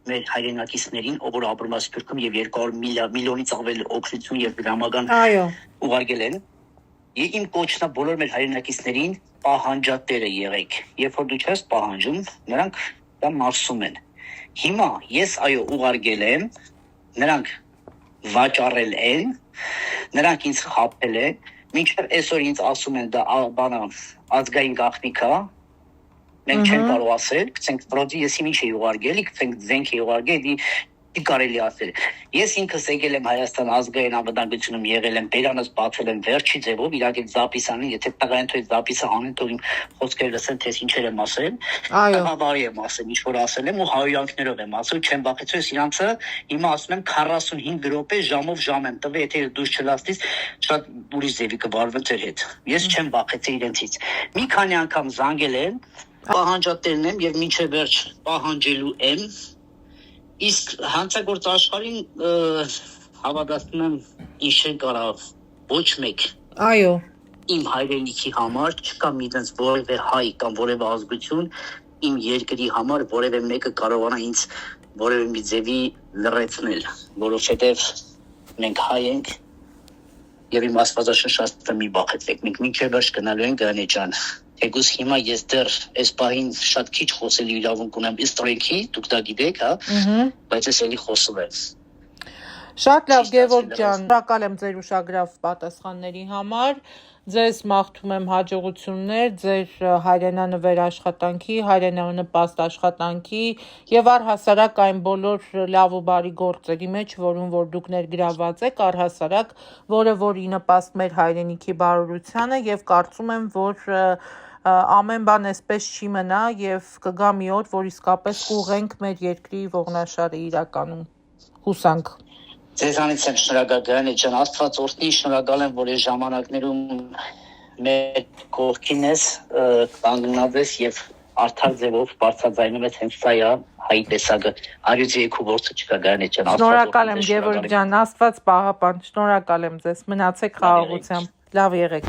S2: մեր հայրենակիցներին, ով որ ապրում է Սփյուռքում եւ 200 միլիոնից ավել օգնություն եւ դրամական ուղարկել են։ Եվ իմ կոչն է բոլոր մեր հայրենակիցներին պահանջատերը եղեք։ Երբ որ դու չես պահանջում, նրանք դա մարսում են։ Հիմա ես այո ուղարկել եմ, նրանք վաճառել են, նրանք ինձ խաբել են, մինչև այսօր ինձ ասում են դա բանա ազգային գաղտնիք է, մենք չենք կարող ասել, գցենք պրոդի ես ինչ էի ուղարկել, գցենք զենք էի ուղարկել, կարելի ասել։ Ես ինքս եկել եմ Հայաստան ազգային անվտանգությունում եղել եմ, բերանս բացել եմ վերջի ձևով, իրակի զապիսանին, եթե տղային թող զապիսը անեն, թող իմ խոսքերը լսեն, թե ինչեր եմ ասել։ Տղավարի եմ ասել, ինչ որ ասել եմ ու հայրանքներով եմ ասել, չեմ բախեցել, իրանցը հիմա ասում եմ 45 րոպե ժամով ժամ եմ տվել, եթե դուրս չլացնից, շատ ուրիշ ձևի կվարվեն ձեր հետ։ Ես չեմ բախեցել իրենցից։ Մի քանի անգամ զանգել եմ, պահանջատերն եմ եւ մինչեւ վերջ պահանջելու եմ Իսկ հանցագործ աշխարհին հավատացնում եմ ինչ չեն կարող ոչ մեկ
S1: այո
S2: իմ հայրենիքի համար չկա մի տես որևէ հայ կամ որևէ ազգություն իմ երկրի համար որևէ մեկը կարողանա ինձ որևէ մի ձևի լրացնել որովհետև մենք հայ ենք եւ իմ աստվածաշնչը մի բախեցեք մենք մինչեւ վերջ գնալու ենք Գայանե ջան Եգուս հիմա ես դեռ այս պահին շատ քիչ խոսելու իրավունք ունեմ իստրոյքի, դուք դա գիտեք, հա, բայց ես էլի խոսում եմ։
S1: Շատ լավ Գևորգ ջան, շնորհակալ եմ ձեր ուշագրավ պատասխանների համար։ Ձեզ մաղթում եմ հաջողություններ ձեր հայրենանվեր աշխատանքի, հայրենանպաստ աշխատանքի եւ առհասարակ այն բոլոր լավ ու բարի գործերի մեջ, որում որ դուք ներգրավված եք, առհասարակ, որը որ ի նպաստ մեր հայրենիքի բարօրությանը եւ կարծում եմ, որ ամեն բան այսպես չի մնա եւ կգա մի օր, որ իսկապես կուղենք մեր երկրի ողնաշարը իրականում։ Հուսանք։
S2: Ձեզանից եմ շնորհակալ Գայանե ջան, Աստված օրհնի, շնորհակալ եմ, որ այս ժամանակներում մեր կողքին ես կանգնած ես եւ արդար ձևով բարձրաձայնում ես հենց սա է հայ տեսակը։ Արյուծի եկու գործը չկա Գայանե ջան,
S1: Շնորհակալ եմ Գևորգ ջան, Աստված պահապան, շնորհակալ եմ ձեզ, մնացեք խաղաղությամբ, լավ եղեք։